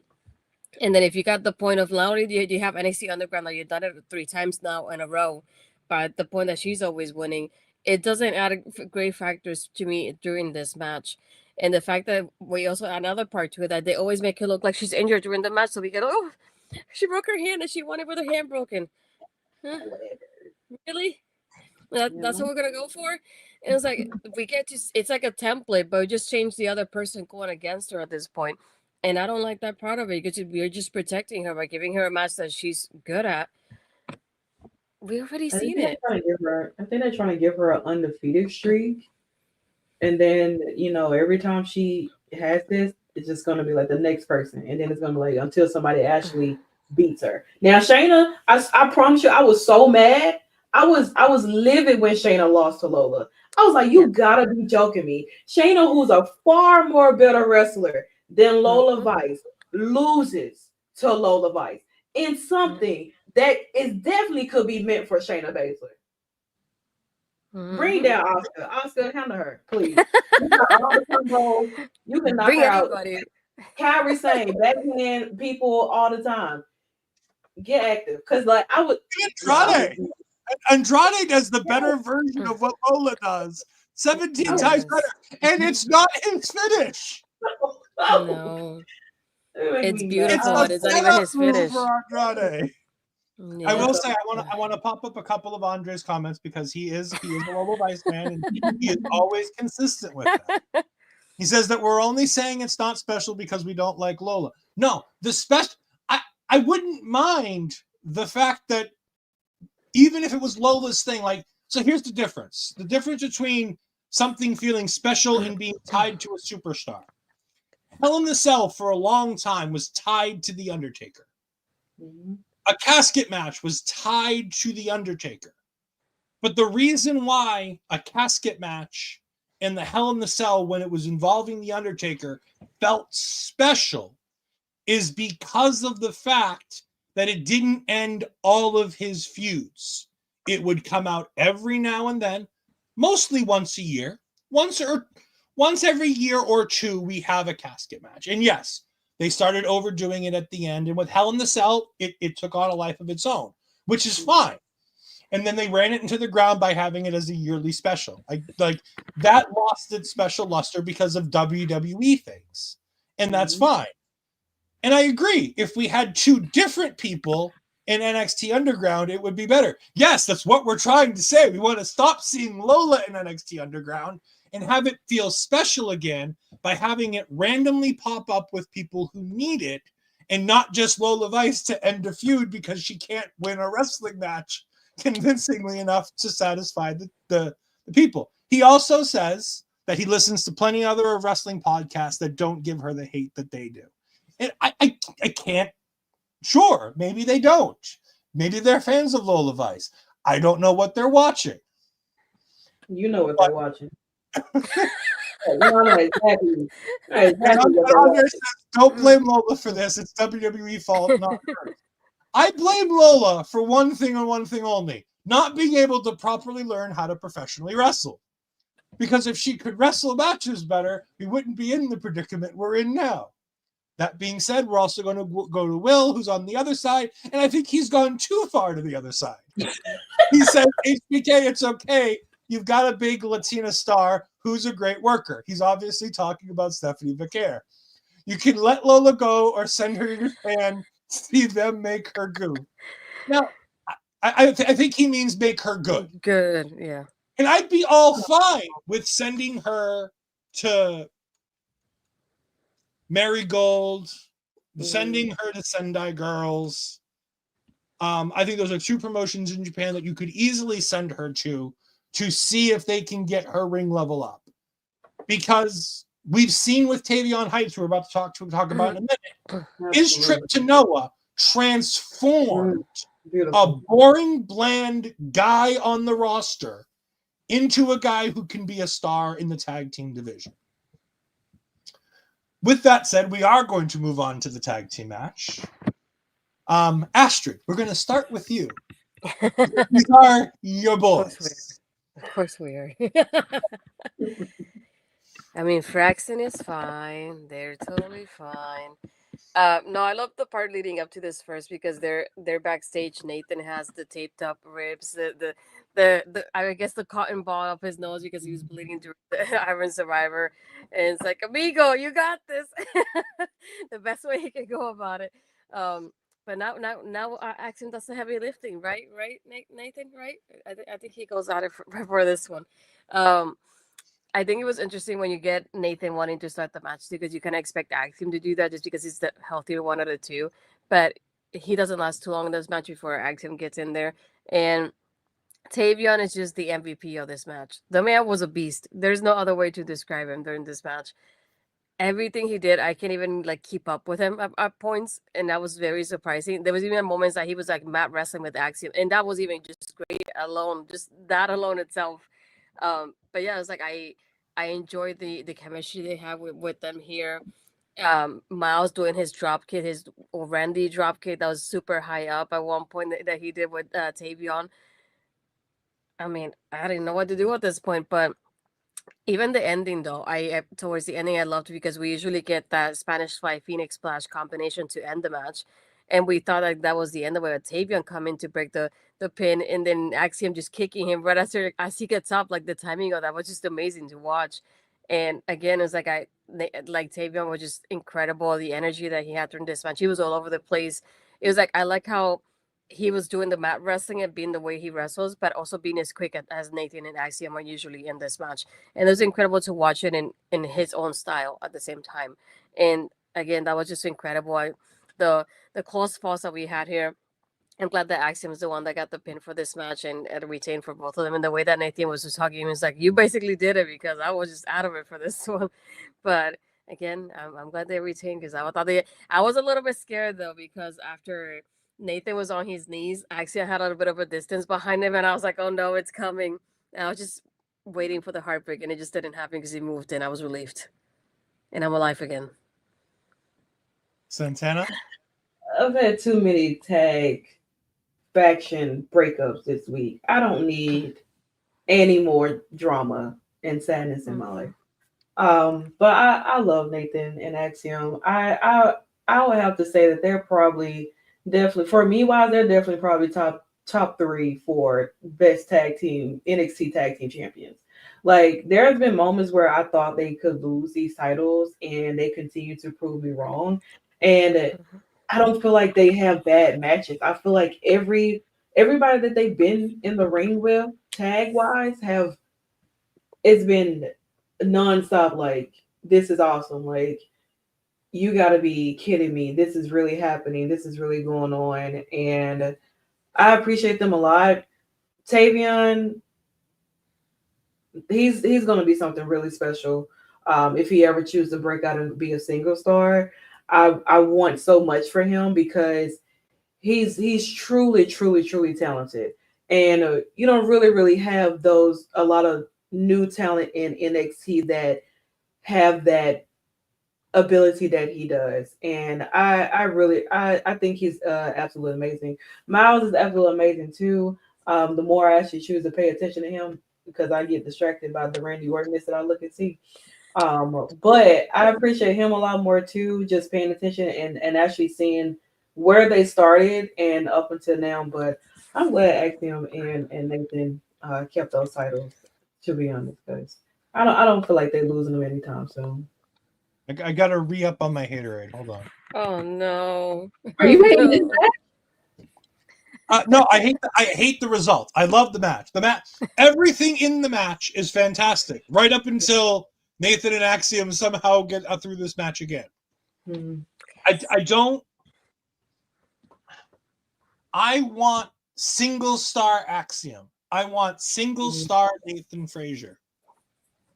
S4: and then if you got the point of not only do you have NXT Underground, like you've done it 3 times now in a row, but the point that she's always winning, it doesn't add great factors to me during this match. And the fact that we also add another part to it, that they always make her look like she's injured during the match, so we get, oh, she broke her hand and she won it with her hand broken. Huh? Really? That's what we're gonna go for? And it's like we get to, it's like a template, but we just change the other person going against her at this point. And I don't like that part of it because we're just protecting her by giving her a match that she's good at. We already seen it.
S5: I think they're trying to give her an undefeated streak. And then, every time she has this, it's just going to be like the next person. And then it's going to be like until somebody actually beats her. Now, Shayna, I promise you, I was so mad. I was livid when Shayna lost to Lola. I was like, you gotta be joking me. Shayna, who's a far more better wrestler than Lola Vice, loses to Lola Vice in something that is definitely could be meant for Shayna Baszler. Bring down Oscar. Oscar, handle her, please. You can knock
S4: bring
S5: her out.
S4: anybody.
S5: Kyrie saying backhand people all the time. Get active, because like I would.
S3: Andrade does the better version of what Lola does. 17 times better, and it's not his finish.
S4: No. It's beautiful. It's not even his finish.
S3: For Andrade. Yeah. I will say I want to pop up a couple of Andre's comments because he is a Lola Vice man and he is always consistent with that. He says that we're only saying it's not special because we don't like Lola. No, the special. I wouldn't mind the fact that even if it was Lola's thing, like, so here's the difference. The difference between something feeling special and being tied to a superstar. Hell in a Cell for a long time was tied to The Undertaker. A casket match was tied to The Undertaker. But the reason why a casket match in the Hell in the Cell, when it was involving The Undertaker, felt special is because of the fact that it didn't end all of his feuds. It would come out every now and then, mostly once a year. Once every year or two, we have a casket match. And yes, they started overdoing it at the end. And with Hell in the Cell, it took on a life of its own, which is fine. And then they ran it into the ground by having it as a yearly special. Like that lost its special luster because of WWE things. And that's fine. And I agree. If we had two different people in NXT Underground, it would be better. Yes, that's what we're trying to say. We want to stop seeing Lola in NXT Underground and have it feel special again by having it randomly pop up with people who need it, and not just Lola Vice to end a feud because she can't win a wrestling match convincingly enough to satisfy the people. He also says that he listens to plenty of other wrestling podcasts that don't give her the hate that they do. And I can't, sure, maybe they don't. Maybe they're fans of Lola Vice. I don't know what they're watching.
S5: You know what they're watching. No, exactly.
S3: Don't blame Lola for this. It's WWE fault, not her. I blame Lola for one thing and one thing only: not being able to properly learn how to professionally wrestle. Because if she could wrestle matches better, we wouldn't be in the predicament we're in now. That being said, we're also going to go to Will, who's on the other side, and I think he's gone too far to the other side. He said, HBK, it's okay. You've got a big Latina star who's a great worker. He's obviously talking about Stephanie Vaquer. You can let Lola go or send her to Japan, see them make her good. Now, I think he means make her good.
S4: Good, yeah.
S3: And I'd be all fine with sending her to Marigold, sending her to Sendai Girls. I think those are two promotions in Japan that you could easily send her to see if they can get her ring level up. Because we've seen with Tavion Heights, who we're about to talk about in a minute, his trip to Noah transformed a boring, bland guy on the roster into a guy who can be a star in the tag team division. With that said, we are going to move on to the tag team match. Astrid, we're going to start with you. These are your boys.
S4: Of course we are. I mean, Fraxon is fine. They're totally fine. No, I love the part leading up to this first because they're backstage. Nathan has the taped up ribs, the I guess the cotton ball up his nose because he was bleeding through the Iron Survivor, and it's like, amigo, you got this. The best way he can go about it. But now Axiom does the heavy lifting, right, Nathan, right? I think he goes at it for this one. I think it was interesting when you get Nathan wanting to start the match because you kind of expect Axiom to do that just because he's the healthier one of the two. But he doesn't last too long in this match before Axiom gets in there. And Tavion is just the MVP of this match. The man was a beast. There's no other way to describe him during this match. Everything he did, I can't even keep up with him at points, and that was very surprising. There was even moments that he was mat wrestling with Axiom, and that was even just great alone, just that alone itself. But yeah, it's I enjoyed the chemistry they have with them here. Myles doing his drop kick, his Randy drop kick that was super high up at one point that he did with Tavion. I mean, I didn't know what to do at this point, but even the ending though, I towards the ending I loved because we usually get that Spanish Fly Phoenix Splash combination to end the match, and we thought that was the end of it. Tavion coming to break the pin, and then Axiom just kicking him right as he gets up. Like the timing of that was just amazing to watch. And again, it's like Tavion was just incredible. The energy that he had during this match, he was all over the place. It was I like how he was doing the mat wrestling and being the way he wrestles, but also being as quick as Nathan and Axiom are usually in this match. And it was incredible to watch it in his own style at the same time. And again, that was just incredible. The close falls that we had here, I'm glad that Axiom is the one that got the pin for this match and retained for both of them. And the way that Nathan was just hugging him, it's you basically did it because I was just out of it for this one. But again, I'm glad they retained because I was a little bit scared though because after Nathan was on his knees. Actually, I had a little bit of a distance behind him, and I was like, "Oh no, it's coming!" And I was just waiting for the heartbreak, and it just didn't happen because he moved, and I was relieved, and I'm alive again.
S3: Santana?
S5: I've had too many tag faction breakups this week. I don't need any more drama and sadness in my life. But I love Nathan and Axiom. I would have to say that they're probably definitely for me wise, they're definitely probably top three for best tag team NXT tag team champions. Like there have been moments where I thought they could lose these titles and they continue to prove me wrong. And I don't feel like they have bad matches. I feel like everybody that they've been in the ring with tag wise have it's been nonstop. Like this is awesome. Like you got to be kidding me. This is really happening. This is really going on, and I appreciate them a lot. Tavion, he's going to be something really special. If he ever chooses to break out and be a single star, I want so much for him because he's truly talented, and you don't really have a lot of new talent in NXT that have that ability that he does, and I think he's absolutely amazing. Myles is absolutely amazing too. The more I actually choose to pay attention to him because I get distracted by the Randy Orton that I look and see. But I appreciate him a lot more too, just paying attention and actually seeing where they started and up until now. But I'm glad Axiom and Nathan kept those titles, to be honest, because I don't feel like they're losing them anytime soon.
S3: I gotta re-up on my haterade. Hold on.
S4: Oh no!
S5: Are you hating this match?
S3: No, I hate the result. I love the match. Everything in the match is fantastic, right up until Nathan and Axiom somehow get through this match again.
S5: Hmm.
S3: I don't. I want single star Axiom. I want single star Nathan Frazer.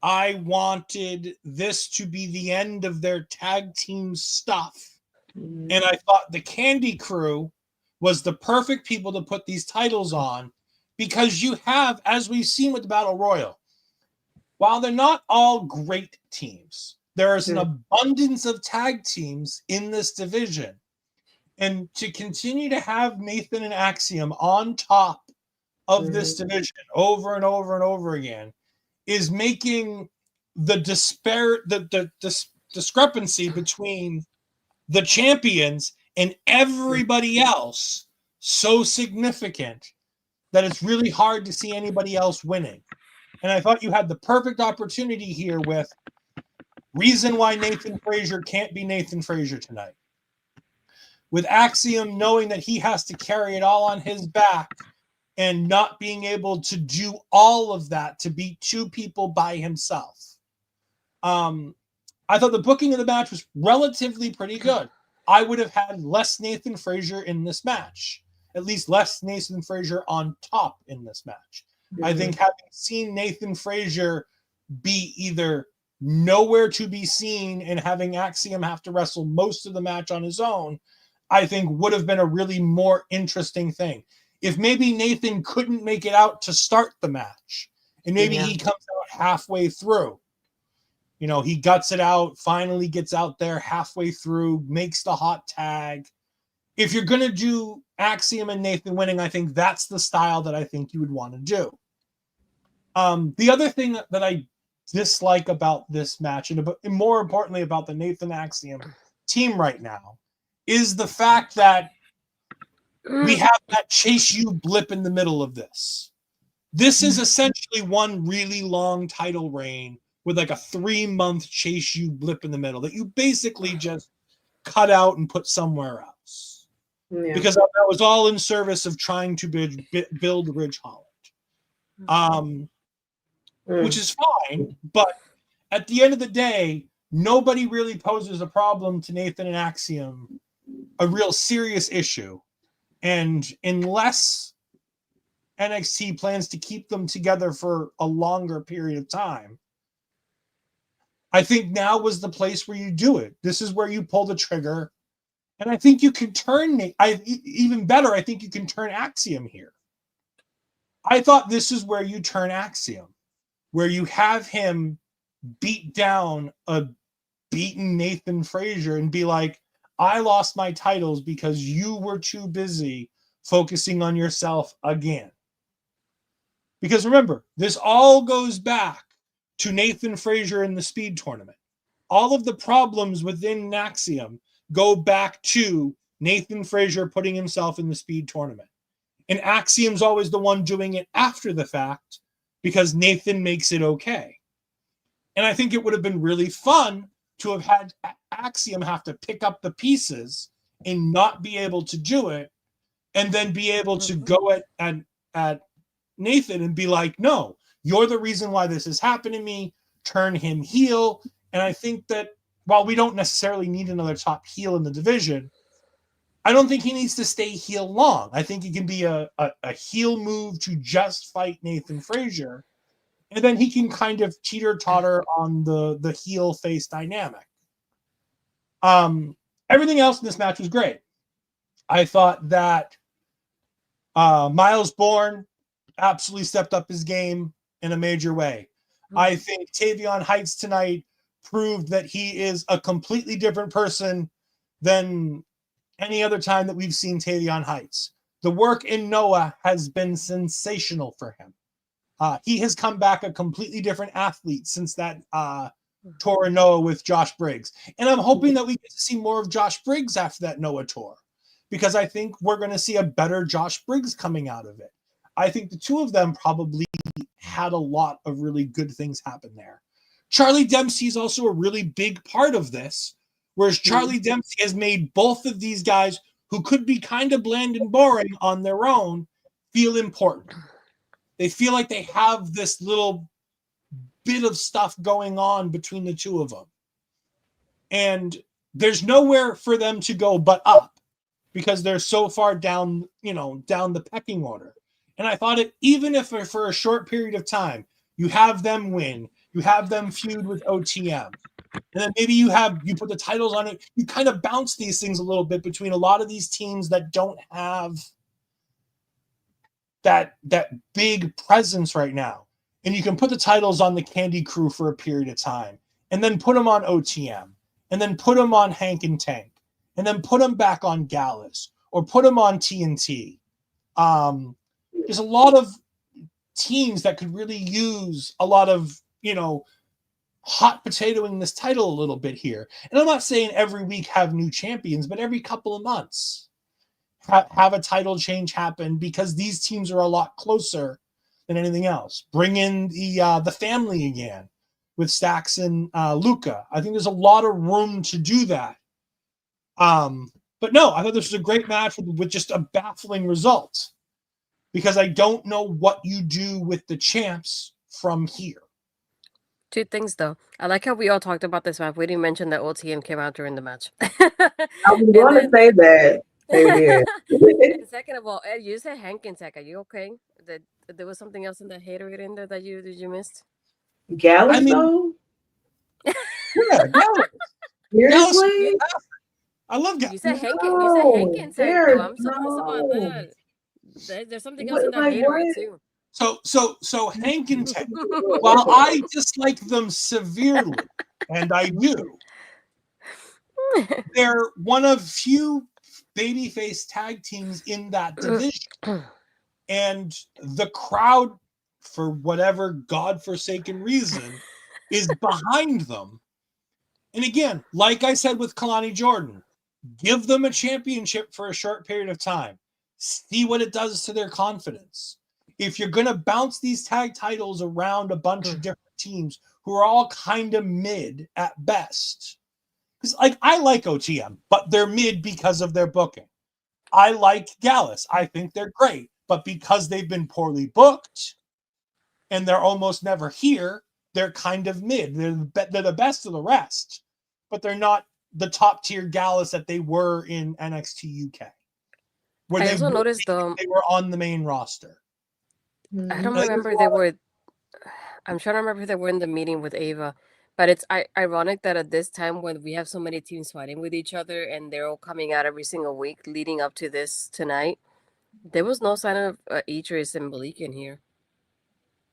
S3: I wanted this to be the end of their tag team stuff.
S5: Mhm.
S3: And I thought the Candy Crew was the perfect people to put these titles on because you have, as we've seen with the Battle Royal, while they're not all great teams, there is an abundance of tag teams in this division. And to continue to have Nathan and Axiom on top of this division over and over and over again is making the discrepancy between the champions and everybody else so significant that it's really hard to see anybody else winning. And I thought you had the perfect opportunity here with reason why Nathan Frazer can't be Nathan Frazer tonight. With Axiom knowing that he has to carry it all on his back and not being able to do all of that to beat two people by himself. I thought the booking of the match was relatively pretty good. I would have had less Nathan Frazer in this match, at least less Nathan Frazer on top in this match. I think having seen Nathan Frazer be either nowhere to be seen and having Axiom have to wrestle most of the match on his own, I think would have been a really more interesting thing. If maybe Nathan couldn't make it out to start the match, and maybe he comes out halfway through. You know, he guts it out, finally gets out there halfway through, makes the hot tag. If you're going to do Axiom and Nathan winning, I think that's the style that I think you would want to do. The other thing that I dislike about this match, and more importantly about the Nathan Axiom team right now, is the fact that we have that chase you blip in the middle of this. This is essentially one really long title reign with like a 3-month chase you blip in the middle that you basically just cut out and put somewhere else. Yeah. Because that was all in service of trying to build Ridge Holland. Which is fine, but at the end of the day, nobody really poses a problem to Nathan and Axiom, a real serious issue. And unless NXT plans to keep them together for a longer period of time, I think now was the place where you do it. This is where you pull the trigger And I think you can turn even better. I think you can turn Axiom here. I thought this is where you turn Axiom, where you have him beat down a beaten Nathan Frazer and be like, I lost my titles because you were too busy focusing on yourself again. Because remember, this all goes back to Nathan Frazer in the speed tournament. All of the problems within Axiom go back to Nathan Frazer putting himself in the speed tournament. And Axiom's always the one doing it after the fact because Nathan makes it okay. And I think it would have been really fun to have had Axiom have to pick up the pieces and not be able to do it, and then be able to go at Nathan and be like, no, you're the reason why this is happening to me, turn him heel. And I think that while we don't necessarily need another top heel in the division, I don't think he needs to stay heel long. I think he can be a heel move to just fight Nathan Frazer, and then he can kind of teeter-totter on the heel-face dynamic. Everything else in this match was great. I thought that Myles Borne absolutely stepped up his game in a major way. I think Tavion Heights tonight proved that he is a completely different person than any other time that we've seen Tavion Heights. The work in Noah has been sensational for him. He has come back a completely different athlete since that tour in Noah with Josh Briggs. And I'm hoping that we get to see more of Josh Briggs after that Noah tour, because I think we're going to see a better Josh Briggs coming out of it. I think the two of them probably had a lot of really good things happen there. Charlie Dempsey is also a really big part of this, whereas Charlie Dempsey has made both of these guys who could be kind of bland and boring on their own feel important. They feel like they have this little bit of stuff going on between the two of them. And there's nowhere for them to go but up because they're so far down, down the pecking order. And I thought even if for a short period of time, you have them win, you have them feud with OTM, and then maybe you put the titles on it, you kind of bounce these things a little bit between a lot of these teams that don't have that big presence right now. And you can put the titles on the Candy Crew for a period of time, and then put them on OTM, and then put them on Hank and Tank, and then put them back on Gallus, or put them on TNT. There's a lot of teams that could really use a lot of, hot potatoing this title a little bit here. And I'm not saying every week have new champions, but every couple of months have a title change happen, because these teams are a lot closer than anything else. Bring in the family again with Stax and Luca. I think there's a lot of room to do that. But no, I thought this was a great match with just a baffling result, because I don't know what you do with the champs from here.
S4: Two things though. I like how we all talked about this match. We didn't mention that OTM came out during the match.
S5: I was going to say that.
S4: And second of all, Ed, you said Hank and Tech. Are you okay? There was something else in the haterade in there that you missed?
S5: Gallus, though?
S3: Yeah, Gallus.
S5: Seriously?
S3: I love Gallus.
S4: You said Hank and Tech, though. I'm so pissed about that. There's something else in that haterade too.
S3: So Hank and Ted, while I dislike them severely, and I do, they're one of few babyface tag teams in that division. And the crowd, for whatever godforsaken reason, is behind them. And again, like I said with Kalani Jordan, give them a championship for a short period of time. See what it does to their confidence. If you're going to bounce these tag titles around a bunch of different teams who are all kind of mid at best, because I like OTM, but they're mid because of their booking. I like Gallus. I think they're great, but because they've been poorly booked and they're almost never here, they're kind of mid. They're the best of the rest, but they're not the top tier Gallus that they were in NXT UK. Where
S4: I also noticed
S3: they were on the main roster.
S4: I don't remember they were. I'm trying to remember if they were in the meeting with Ava, But it's ironic that at this time when we have so many teams fighting with each other and they're all coming out every single week leading up to this tonight, there was no sign of Idris and Malik in here.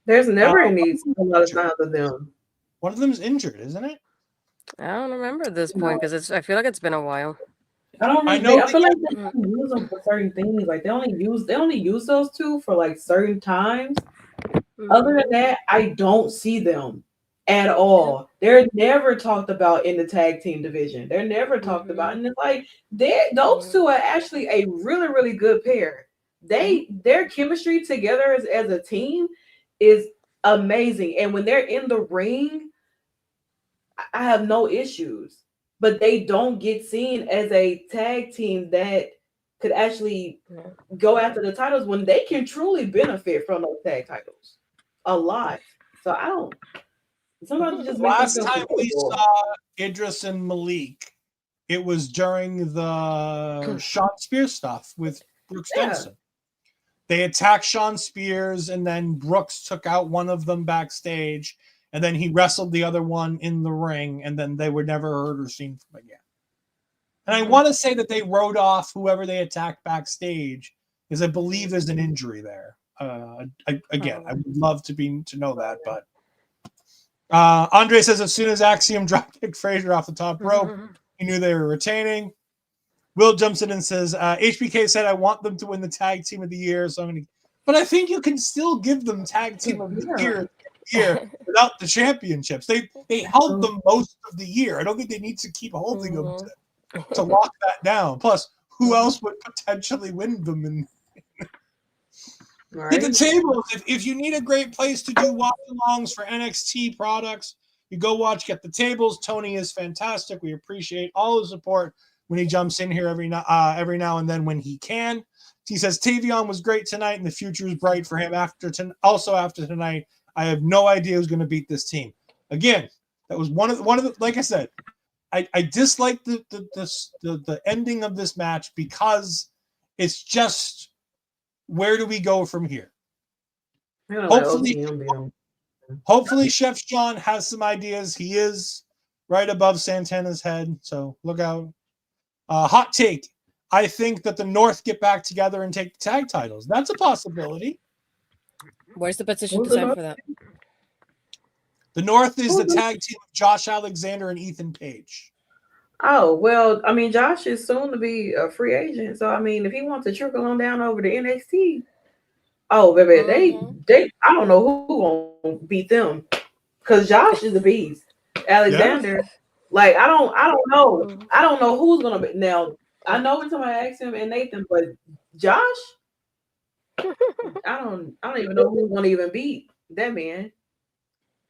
S5: There's never any
S3: One
S5: a lot of signs of them.
S3: of them's injured, isn't it?
S4: I don't remember at this point because I feel like it's been a while.
S3: I know
S5: I feel like they
S4: Mm.
S5: only use them for certain things. Like they only use those two for like certain times. Other than that, I don't see them at all. They're never talked about in the tag team division. They're never talked about, and it's like those two are actually a really, really good pair. Their chemistry together as a team is amazing, and when they're in the ring, I have no issues. But they don't get seen as a tag team that could actually go after the titles when they can truly benefit from those tag titles a lot. So I don't. Sometimes it just makes
S3: Last
S5: me feel
S3: time we
S5: comfortable.
S3: saw Idris and Malik, it was during the Sean Spears stuff with Brooks
S5: Yeah.
S3: Denson. They attacked Sean Spears, and then Brooks took out one of them backstage, and then he wrestled the other one in the ring, and then they were never heard or seen from again. And I want to say that they wrote off whoever they attacked backstage, because I believe there's an injury there. I would love to know that, but Andre says as soon as Axiom dropped kicked Frazer off the top rope, he knew they were retaining. Will jumps in and says, HBK said, I want them to win the tag team of the year. So I'm going to, but I think you can still give them tag team of the year without the championships. They held them most of the year. I don't think they need to keep holding them to lock that down. Plus, who else would potentially win them? And Get the tables. If you need a great place to do watch-alongs for NXT products, you go watch Get the Tables. Tony is fantastic. We appreciate all the support when he jumps in here every now and then when he can. He says Tavion was great tonight, and the future is bright for him after tonight. I have no idea who's going to beat this team. Again, that was one of the. Like I said, I dislike the ending of this match because it's just where do we go from here? Hopefully, Chef John has some ideas. He is right above Santana's head, so look out. Hot take. I think that the North get back together and take the tag titles. That's a possibility.
S4: Where's the petition to sign for that?
S3: The North is the tag team of Josh Alexander and Ethan Page.
S5: Oh, well, I mean, Josh is soon to be a free agent. So, I mean, if he wants to trickle on down over to NXT, oh, baby, they I don't know who gonna beat them. Because Josh is a beast. Alexander, like, I don't know. I don't know who's gonna be now. I know we're talking about Axiom and Nathan, but Josh, I don't even know who's gonna even beat that man.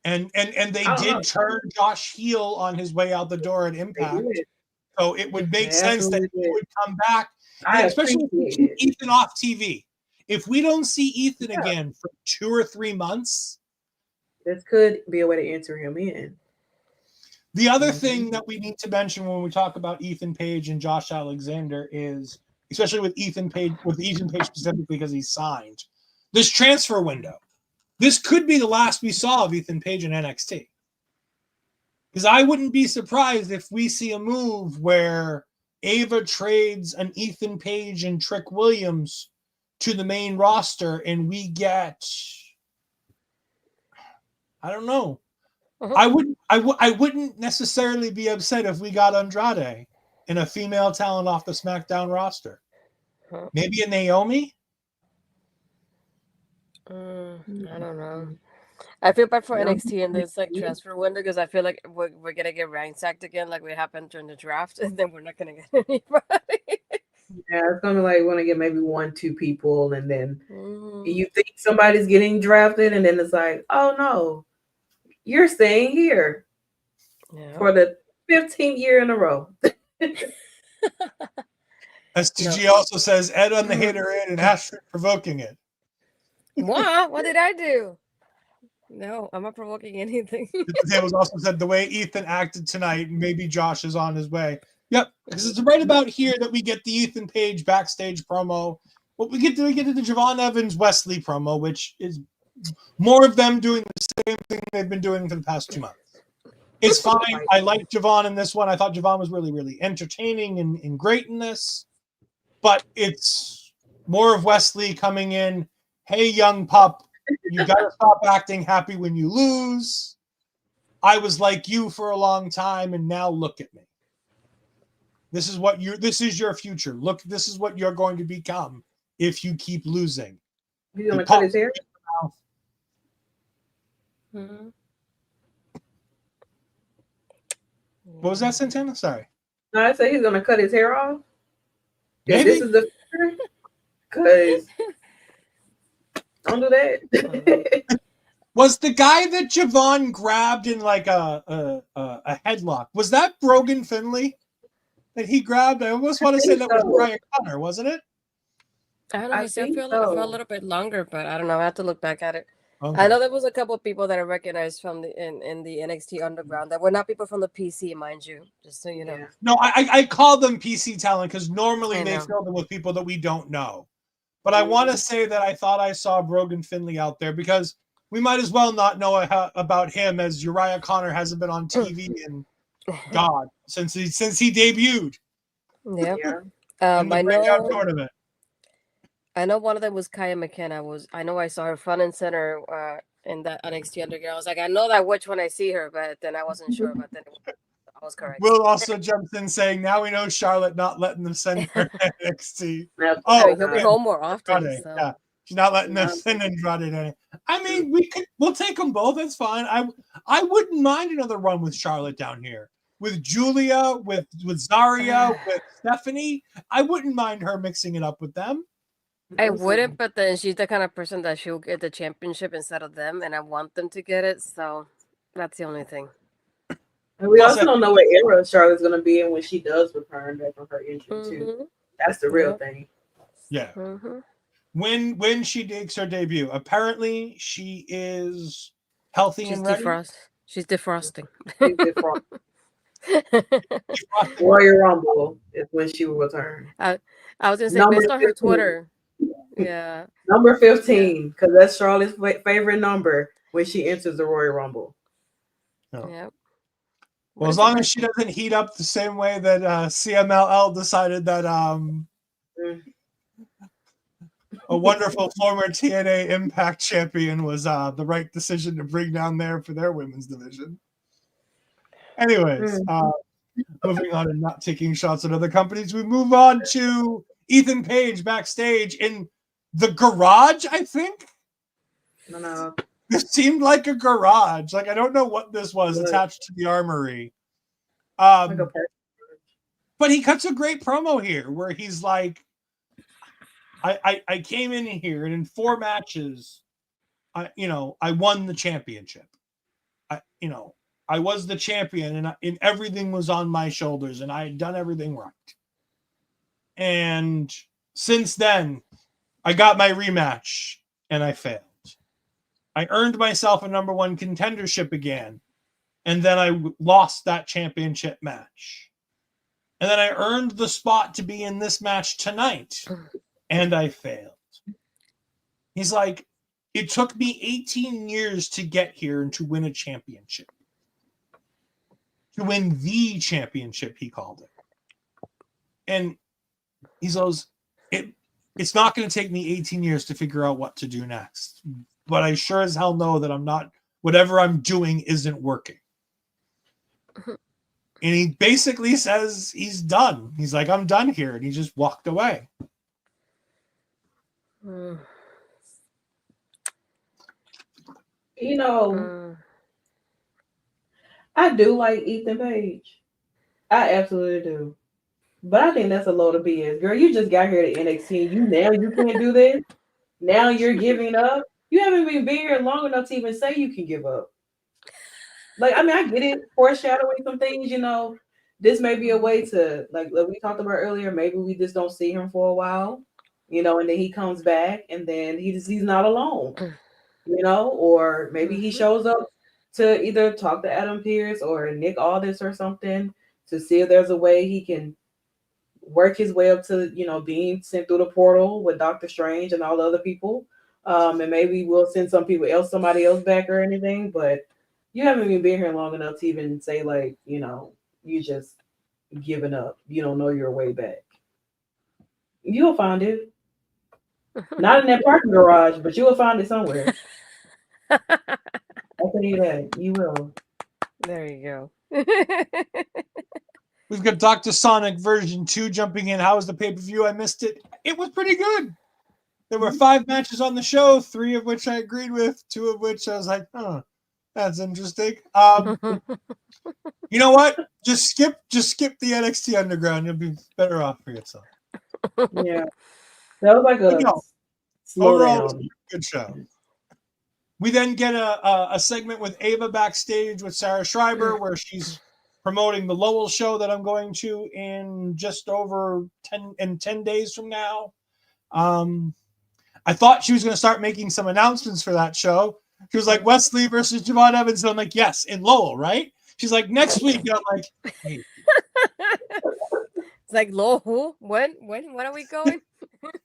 S3: And they did turn Josh heel on his way out the door at Impact. So it would make sense that he would come back, especially if we keep Ethan off TV. If we don't see Ethan again for 2 or 3 months,
S5: this could be a way to enter him in.
S3: The other thing that we need to mention when we talk about Ethan Page and Josh Alexander is, especially with Ethan Page specifically because he's signed, this transfer window. This could be the last we saw of Ethan Page in NXT. Because I wouldn't be surprised if we see a move where Ava trades an Ethan Page and Trick Williams to the main roster and we get, I don't know. I wouldn't necessarily be upset if we got Andrade and a female talent off the SmackDown roster. Maybe a Naomi?
S4: I don't know. I feel bad for NXT in this transfer window because I feel like we're gonna get ransacked again, like what happened during the draft, and then we're not gonna get anybody.
S5: Yeah, it's gonna want to get maybe 1-2 people, and then you think somebody's getting drafted, and then it's like, oh no, you're staying here for the 15th year in a row.
S3: STG also says Ed on the hater in and Astrid provoking it.
S4: What did I do? No, I'm not provoking anything.
S3: It was also said the way Ethan acted tonight, maybe Josh is on his way. Yep, because it's right about here that we get the Ethan Page backstage promo. Well, we get to the Javon Evans Wes Lee promo, which is more of them doing the same thing they've been doing for the past 2 months. It's fine. I like Javon in this one. I thought Javon was really, really entertaining and great in this. But it's more of Wes Lee coming in. Hey, young pup, you got to stop acting happy when you lose. I was like you for a long time, and now look at me. This is what this is your future. Look, this is what you're going to become if you keep losing.
S5: He's gonna cut his hair.
S4: Mhm.
S3: What was that, Santana? Sorry.
S5: No, I say he's gonna cut his hair off. Yeah,
S3: Maybe.
S5: this is the future. Cause don't do that.
S3: Was the guy that Javon grabbed in like a headlock? Was that Brogan Finley that he grabbed? I almost want to say that was Brian Connor, wasn't it?
S4: I don't know.
S5: I
S4: He still
S5: think
S4: feel
S5: so.
S4: for a little bit longer, but I don't know. I have to look back at it.
S3: Okay.
S4: I know there was a couple of people that I recognized from in the NXT Underground that were not people from the PC, mind you. Just so you know.
S5: Yeah.
S3: No, I call them PC talent because normally
S4: I
S3: they
S4: know.
S3: fill them with people that we don't know. But I want to say that I thought I saw Brogan Finley out there because we might as well not know about him as Uriah Connor hasn't been on TV in God since he debuted
S4: Yeah.
S5: Yeah.
S3: in the
S4: I
S3: breakout
S4: know.
S3: tournament.
S4: I know one of them was Kaya McKenna. I know I saw her front and center in that NXT Underground. I was like, I know that which one I see her, but then I wasn't sure. But then I was correct.
S3: Will also jumps in saying, now we know Charlotte not letting them send her to NXT.
S5: That's
S3: Oh,
S4: I mean, he'll be
S3: yeah.
S4: home more often.
S3: Andrade,
S4: So.
S3: yeah. She's not letting them send Andrade in. I mean, we'll take them both. It's fine. I wouldn't mind another run with Charlotte down here. With Giulia, with Zaria, with Stephanie. I wouldn't mind her mixing it up with them.
S4: I wouldn't, but then she's the kind of person that she'll get the championship instead of them, and I want them to get it. So that's the only thing.
S5: And we also don't know what era Charlotte's gonna be in when she does return back from her injury too. That's the real thing.
S3: Yeah. When she makes her debut, apparently she is healthy and ready.
S4: She's defrosting.
S5: She's defrosting. Royal Rumble is when she will return.
S4: I was gonna say based on her Twitter. Yeah.
S5: Number 15, because that's Charlotte's favorite number when she enters the Royal Rumble.
S3: Oh.
S4: Yeah.
S3: Well, as long as she doesn't heat up the same way that CMLL decided that a wonderful former TNA Impact champion was the right decision to bring down there for their women's division. Anyways, moving on and not taking shots at other companies, we move on to Ethan Page backstage in the garage, I think.
S5: No.
S3: This seemed like a garage. Like, I don't know what this was attached to the armory. But he cuts a great promo here where he's like, I came in here and in 4 matches, I won the championship. I was the champion and everything was on my shoulders and I had done everything right. And since then, I got my rematch and I failed. I earned myself a number 1 contendership again. And then I lost that championship match. And then I earned the spot to be in this match tonight. And I failed. He's like, it took me 18 years to get here and to win a championship. To win the championship, he called it. And he goes, it's not going to take me 18 years to figure out what to do next. But I sure as hell know that whatever I'm doing isn't working. And he basically says he's done. He's like, I'm done here. And he just walked away.
S5: I do like Ethan Page. I absolutely do. But I think that's a load of BS. Girl, you just got here to NXT. You can't do this. Now you're giving up. You haven't even been here long enough to even say you can give up. Like, I mean, I get it, foreshadowing some things, this may be a way to, like we talked about earlier, maybe we just don't see him for a while, and then he comes back and then he's not alone, or maybe he shows up to either talk to Adam Pearce or Nick Aldis or something to see if there's a way he can work his way up to, being sent through the portal with Doctor Strange and all the other people. And maybe we'll send somebody else back or anything, but You haven't even been here long enough to even say like, you just giving up. You don't know your way back. You'll find it. Not in that parking garage, but you will find it somewhere. I'll tell you that. You will.
S4: There you go.
S3: We've got Dr. Sonic version 2 jumping in. How was the pay-per-view? I missed it. It was pretty good. There were 5 matches on the show, 3 of which I agreed with, 2 of which I was like, oh, that's interesting. You know what? Just skip the NXT Underground. You'll be better off for yourself.
S5: Yeah. That was like a slow
S3: overall
S5: down.
S3: Good show. We then get a segment with Ava backstage with Sarah Schreiber where she's promoting the Lowell show that I'm going to in just over 10 days from now. I thought she was going to start making some announcements for that show. She was like, Wes Lee versus Javon Evans. And I'm like, yes, in Lowell, right? She's like, next week. And I'm like, hey.
S4: It's like, Lowell, when are we going?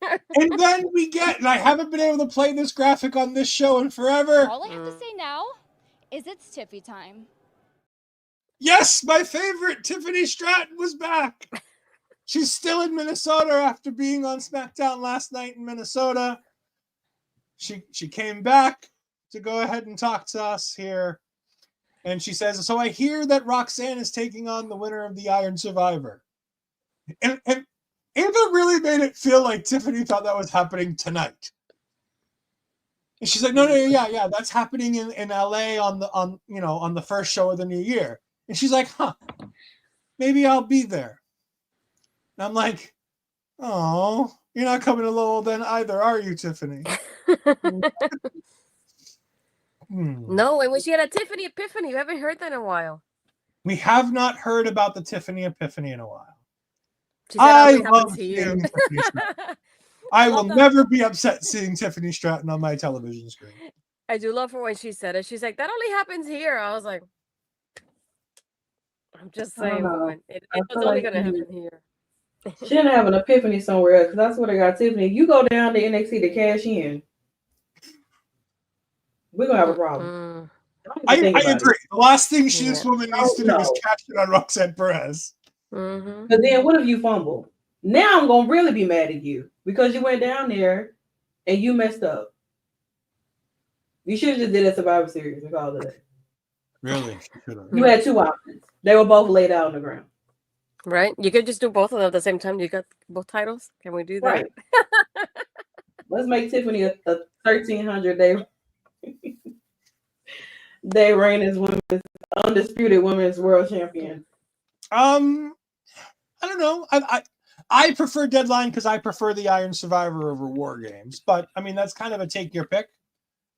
S3: And then we get, and I haven't been able to play this graphic on this show in forever.
S6: All I have to say now is it's Tiffy time.
S3: Yes, my favorite, Tiffany Stratton, was back. She's still in Minnesota after being on SmackDown last night in Minnesota. She came back to go ahead and talk to us here. And she says, so I hear that Roxanne is taking on the winner of the Iron Survivor. And Ava really made it feel like Tiffany thought that was happening tonight. And she's like, no, yeah, that's happening in LA on the first show of the new year. And she's like, maybe I'll be there. And I'm like, oh, you're not coming to Lowell then either, are you, Tiffany?
S4: No, and we should get a Tiffany Epiphany. We haven't heard that in a while.
S3: We have not heard about the Tiffany Epiphany in a while.
S4: I love seeing
S3: Tiffany Stratton. I will never be upset seeing Tiffany Stratton on my television screen.
S4: I do love her when she said it. She's like, that only happens here. I was like, I'm just saying, woman. It was only going to happen here.
S5: She didn't have an epiphany somewhere else because that's what I got, Tiffany. You go down to NXT to cash in, we're going to have a problem.
S3: I agree. The last thing this woman needs to do is cash in on Roxanne Perez.
S5: Because then what if you fumble? Now I'm going to really be mad at you because you went down there and you messed up. You should have just did a Survivor Series and called it that.
S3: Really?
S5: You had 2 options. They were both laid out on the ground.
S4: Right? You could just do both of them at the same time. You got both titles. Can we do that?
S5: Right. Let's make Tiffany a 1,300 day reign as undisputed women's world champion.
S3: I don't know. I prefer Deadline because I prefer the Iron Survivor over War Games. But I mean, that's kind of a take your pick.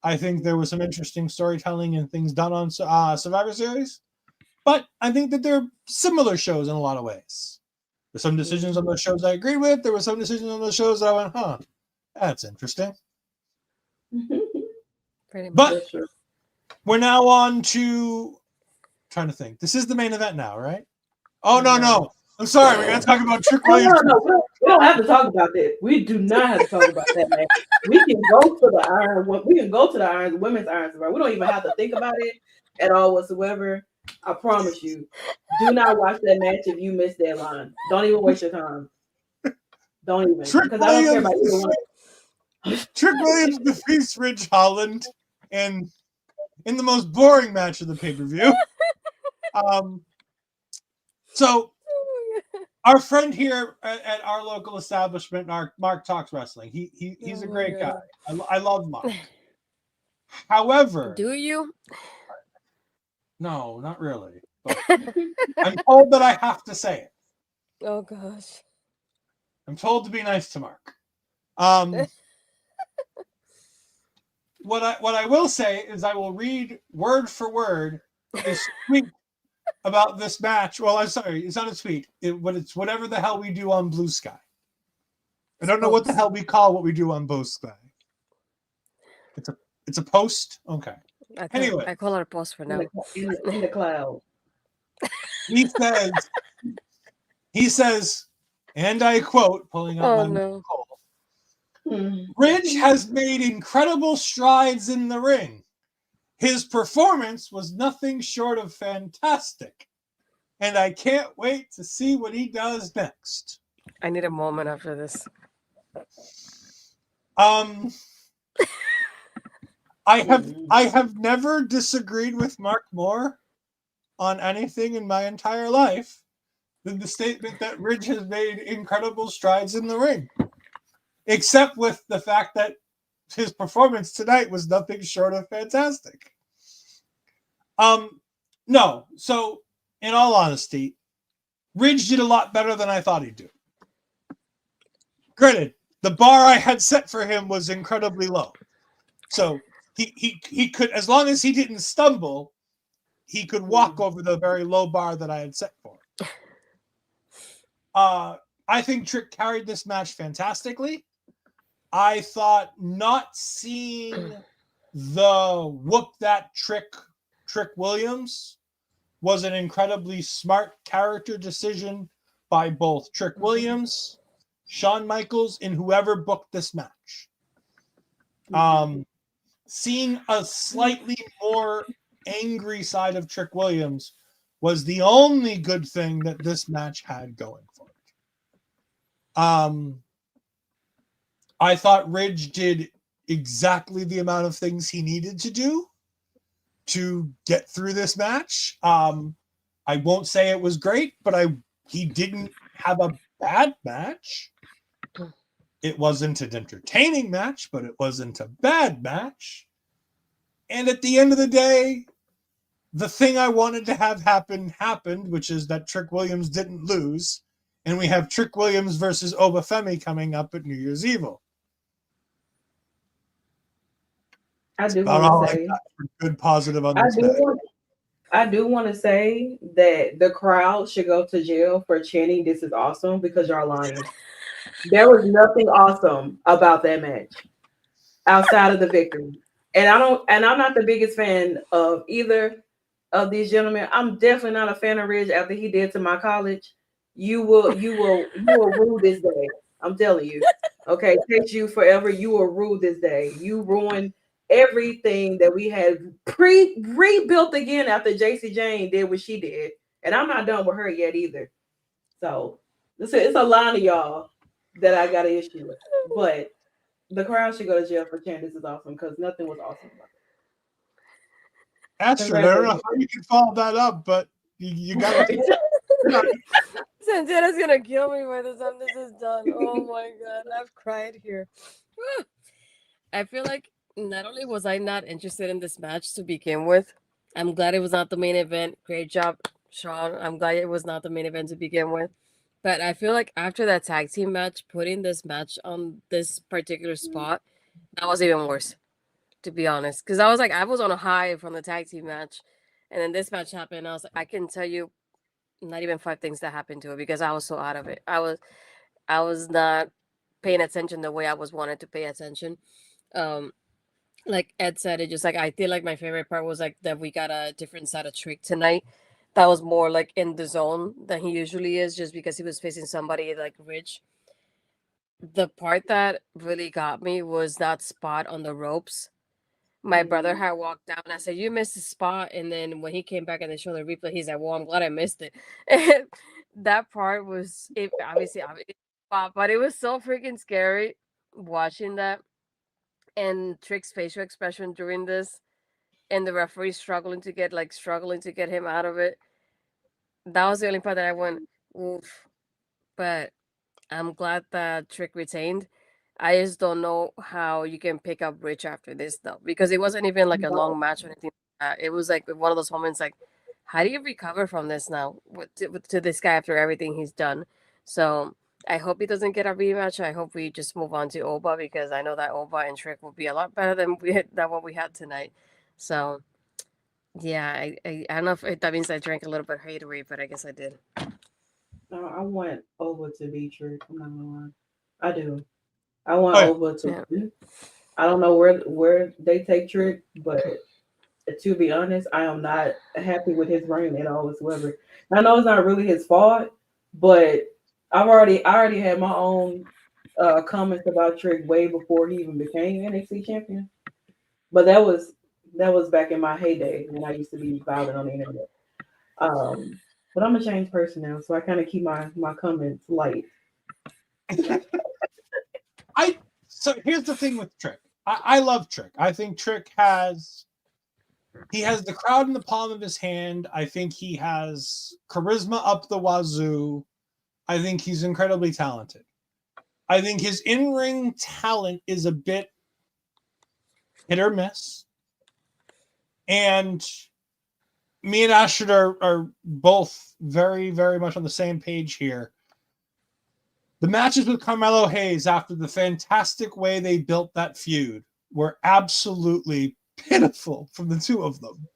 S3: I think there was some interesting storytelling and things done on Survivor Series. But I think that they're similar shows in a lot of ways. There's some decisions on those shows I agreed with. There were some decisions on those shows that I went, that's interesting. But we're now on to trying to think. This is the main event now, right? Oh, no. I'm sorry. We're going to talk about Trick Williams.
S5: No. We don't have to talk about that. We do not have to talk about that, man. We can go to the women's Iron Survivor. We don't even have to think about it at all whatsoever. I promise you. Do not watch that match if you miss that line. Don't even waste your time. Don't even. Because I don't care about either one.
S3: Trick Williams defeats Ridge Holland in the most boring match of the pay-per-view. So our friend here at our local establishment, Mark Talks Wrestling. He's a great guy. I love Mark. However,
S4: do you?
S3: No, not really. But I'm told that I have to say it.
S4: Oh gosh.
S3: I'm told to be nice to Mark. What I will say is I will read word for word his tweet about this match. Well, I'm sorry, it's not a tweet. It's whatever the hell we do on Blue Sky. I don't know what the hell we call what we do on Blue Sky. It's a post. Okay. Anyway,
S4: I call it a post for now.
S5: In the cloud.
S3: He says, and I quote, pulling up my call. Ridge has made incredible strides in the ring, His performance was nothing short of fantastic, and I can't wait to see what he does next.
S4: I need a moment after this.
S3: I have never disagreed with Mark more on anything in my entire life than the statement that Ridge has made incredible strides in the ring, except with the fact that his performance tonight was nothing short of fantastic. No, so in all honesty, Ridge did a lot better than I thought he'd do. Granted, the bar I had set for him was incredibly low. So he could, as long as he didn't stumble, he could walk over the very low bar that I had set for him. I think Trick carried this match fantastically. I thought not seeing the whoop that Trick Williams was an incredibly smart character decision by both Trick Williams, Shawn Michaels, and whoever booked this match. Seeing a slightly more angry side of Trick Williams was the only good thing that this match had going for it. I thought Ridge did exactly the amount of things he needed to do to get through this match. I won't say it was great, but he didn't have a bad match. It wasn't an entertaining match, but it wasn't a bad match. And at the end of the day, the thing I wanted to have happen happened, which is that Trick Williams didn't lose. And we have Trick Williams versus Oba Femi coming up at New Year's Evil.
S5: I do want to say
S3: good positive on this match.
S5: I do want to say that the crowd should go to jail for chanting "This is awesome" because y'all lying. There was nothing awesome about that match outside of the victory. And I'm not the biggest fan of either of these gentlemen. I'm definitely not a fan of Ridge after he did to my college. You will rue this day. I'm telling you. Okay, it takes you forever. You will rue this day. You ruined everything that we had rebuilt again after JC Jane did what she did. And I'm not done with her yet either. So it's a lot of y'all that I got an issue with. But the crowd should go to jail for chanting "This is awesome" because nothing was awesome about it.
S3: Astrid, I don't know how you can follow that up, but you got to.
S4: Santana's gonna kill me by the time this is done. Oh my god, I've cried here. I feel like not only was I not interested in this match to begin with, I'm glad it was not the main event. Great job, Sean. I'm glad it was not the main event to begin with. But I feel like after that tag team match, putting this match on this particular spot, that was even worse, to be honest. Because I was on a high from the tag team match. And then this match happened. I was like, I can tell you not even 5 things that happened to it because I was so out of it. I was not paying attention the way I was wanted to pay attention. Like Ed said, it just like I feel like my favorite part was like that we got a different side of Trick tonight. That was more like in the zone than he usually is, just because he was facing somebody like Rich. The part that really got me was that spot on the ropes. My brother had walked down and I said, "You missed the spot." And then when he came back and they showed the replay, he's like, "Well, I'm glad I missed it." And that part was obviously, but it was so freaking scary watching that. And Trick's facial expression during this, and the referee struggling to get him out of it. That was the only part that I went, oof. But I'm glad that Trick retained. I just don't know how you can pick up Rich after this though, because it wasn't even like a long match or anything like that. It was like one of those moments like, how do you recover from this now to this guy after everything he's done? So I hope he doesn't get a rematch. I hope we just move on to Oba because I know that Oba and Trick will be a lot better than what we had tonight. So yeah, I don't know if that means I drank a little bit of haterade, but I guess I did.
S5: I want Oba to be Trick. I'm not gonna lie. I do. I want Oba to. Yeah. I don't know where they take Trick, but to be honest, I am not happy with his reign at all whatsoever. I know it's not really his fault, but I already had my own comments about Trick way before he even became NXT champion. But that was That was back in my heyday when I used to be violent on the internet. But I'm a changed person now, so I kind of keep my comments light.
S3: So here's the thing with Trick. I love Trick. I think Trick has the crowd in the palm of his hand. I think he has charisma up the wazoo. I think he's incredibly talented. I think his in-ring talent is a bit hit or miss. And me and Astrid are both very, very much on the same page here. The matches with Carmelo Hayes after the fantastic way they built that feud were absolutely pitiful from the two of them.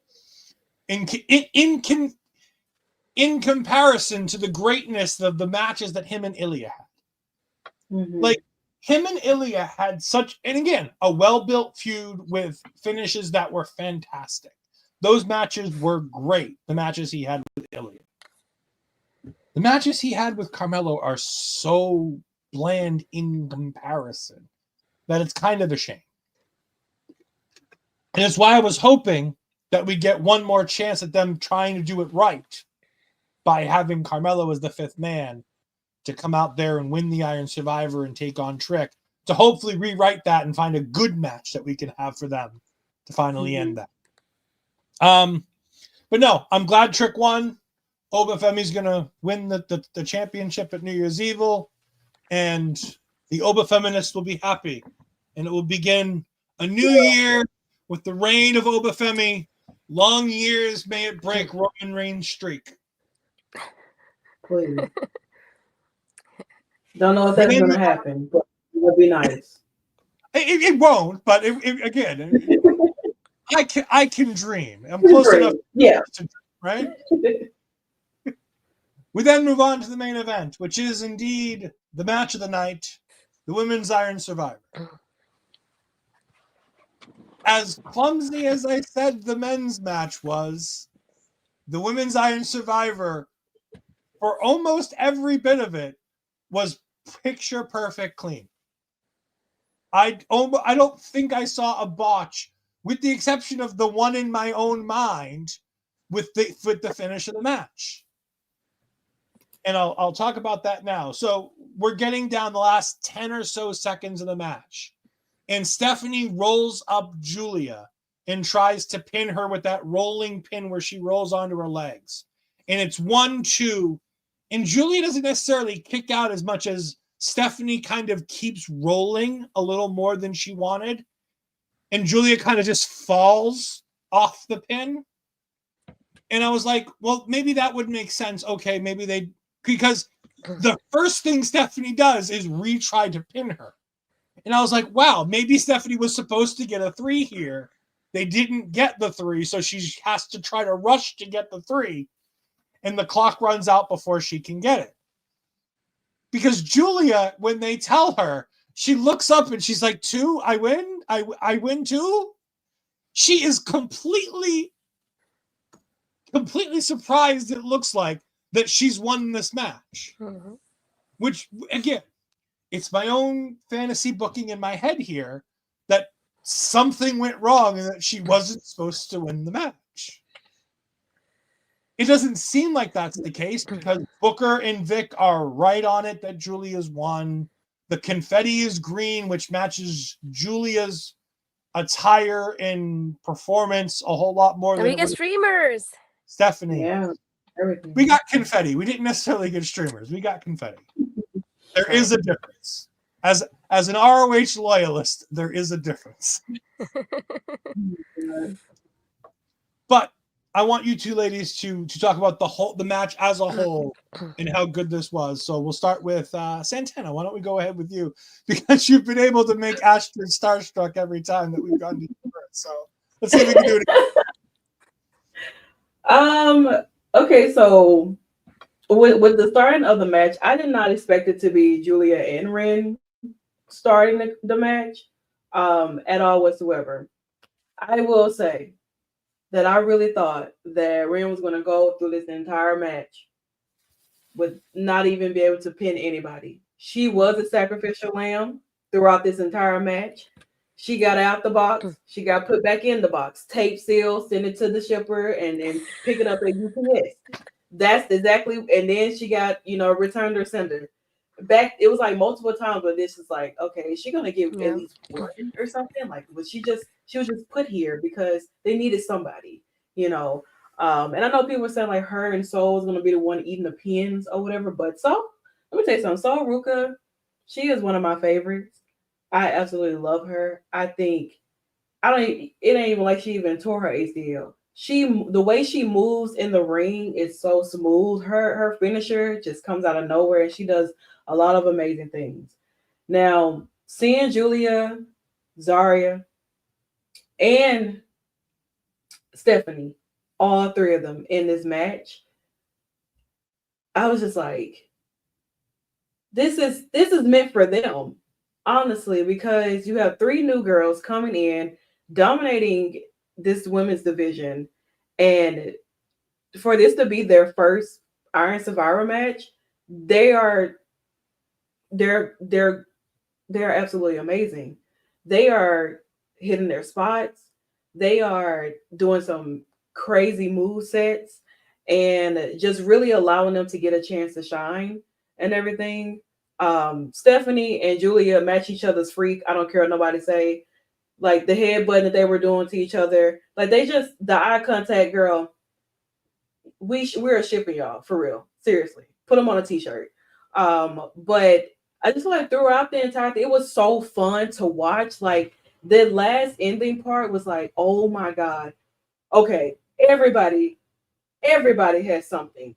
S3: In comparison to the greatness of the matches that him and Ilya had.
S5: Mm-hmm.
S3: Like, him and Ilya had such, and again, a well-built feud with finishes that were fantastic. Those matches were great, the matches he had with Ilya. The matches he had with Carmelo are so bland in comparison that it's kind of a shame. And it's why I was hoping that we get one more chance at them trying to do it right by having Carmelo as the fifth man to come out there and win the Iron Survivor and take on Trick, to hopefully rewrite that and find a good match that we can have for them to finally end that. But no, I'm glad Trick won. Oba Femi's going to win the championship at New Year's Evil, and the Oba Feminists will be happy. And it will begin a new year with the reign of Oba Femi. Long years may it break Roman Reigns' streak.
S5: Please. Don't know if that's going to happen, but it would be nice.
S3: It won't, but again, I can dream. I'm close enough.
S5: Yeah.
S3: To dream, right? We then move on to the main event, which is indeed the match of the night, the Women's Iron Survivor. As clumsy as I said the men's match was, the Women's Iron Survivor, for almost every bit of it, was picture perfect clean. I don't think I saw a botch, with the exception of the one in my own mind with the finish of the match. And I'll talk about that now. So we're getting down the last 10 or so seconds of the match. And Stephanie rolls up Giulia and tries to pin her with that rolling pin where she rolls onto her legs. And it's 1-2. And Giulia doesn't necessarily kick out as much as Stephanie kind of keeps rolling a little more than she wanted. And Giulia kind of just falls off the pin. And I was like, well, maybe that would make sense. Okay, maybe because the first thing Stephanie does is retry to pin her. And I was like, wow, maybe Stephanie was supposed to get a 3 here. They didn't get the 3, so she has to try to rush to get the 3. And the clock runs out before she can get it. Because Giulia, when they tell her, she looks up and she's like, 2, I win? I win 2? She is completely surprised, it looks like, that she's won this match. Mm-hmm. Which, again, it's my own fantasy booking in my head here that something went wrong and that she wasn't supposed to win the match. It doesn't seem like that's the case because Booker and Vic are right on it that Giulia's won. The confetti is green, which matches Giulia's attire and performance a whole lot more.
S4: And we get streamers.
S3: Stephanie.
S5: Yeah, everything.
S3: We got confetti. We didn't necessarily get streamers. We got confetti. There is a difference. As an ROH loyalist, there is a difference. But I want you two ladies to talk about the match as a whole and how good this was. So we'll start with Santana. Why don't we go ahead with you? Because you've been able to make Astrid starstruck every time that we've gone to you. So let's see if we can do it again.
S5: Okay, so with the starting of the match, I did not expect it to be Giulia and Wren starting the match at all whatsoever. I will say that I really thought that Wren was going to go through this entire match with not even be able to pin anybody. She was a sacrificial lamb throughout this entire match. She got out the box. She got put back in the box. Tape seal, send it to the shipper, and then pick it up at UPS. That's exactly. And then she got, returned or sender. Back, it was like multiple times, but this is like, okay, is she gonna give
S4: Yeah.
S5: at least one or something? Like, she was just put here because they needed somebody, And I know people were saying like her and Sol is gonna be the one eating the pins or whatever, but let me tell you something. Sol Ruca, she is one of my favorites. I absolutely love her. I think it ain't even like she even tore her ACL. The way she moves in the ring is so smooth. Her finisher just comes out of nowhere, and she does a lot of amazing things. Now, seeing Giulia, Zaria, and Stephanie, all three of them in this match, I was just like, this is meant for them, honestly, because you have three new girls coming in, dominating this women's division, and for this to be their first Iron Survivor match, they're absolutely amazing. They are hitting their spots. They are doing some crazy move sets and just really allowing them to get a chance to shine and everything. Stephanie and Giulia match each other's freak. I don't care what nobody say. Like the headbutt that they were doing to each other, like the eye contact, girl. We're shipping y'all for real. Seriously, put them on a t-shirt. But I just like throughout the entire thing, it was so fun to watch. Like the last ending part was like, oh my god. Okay, everybody has something.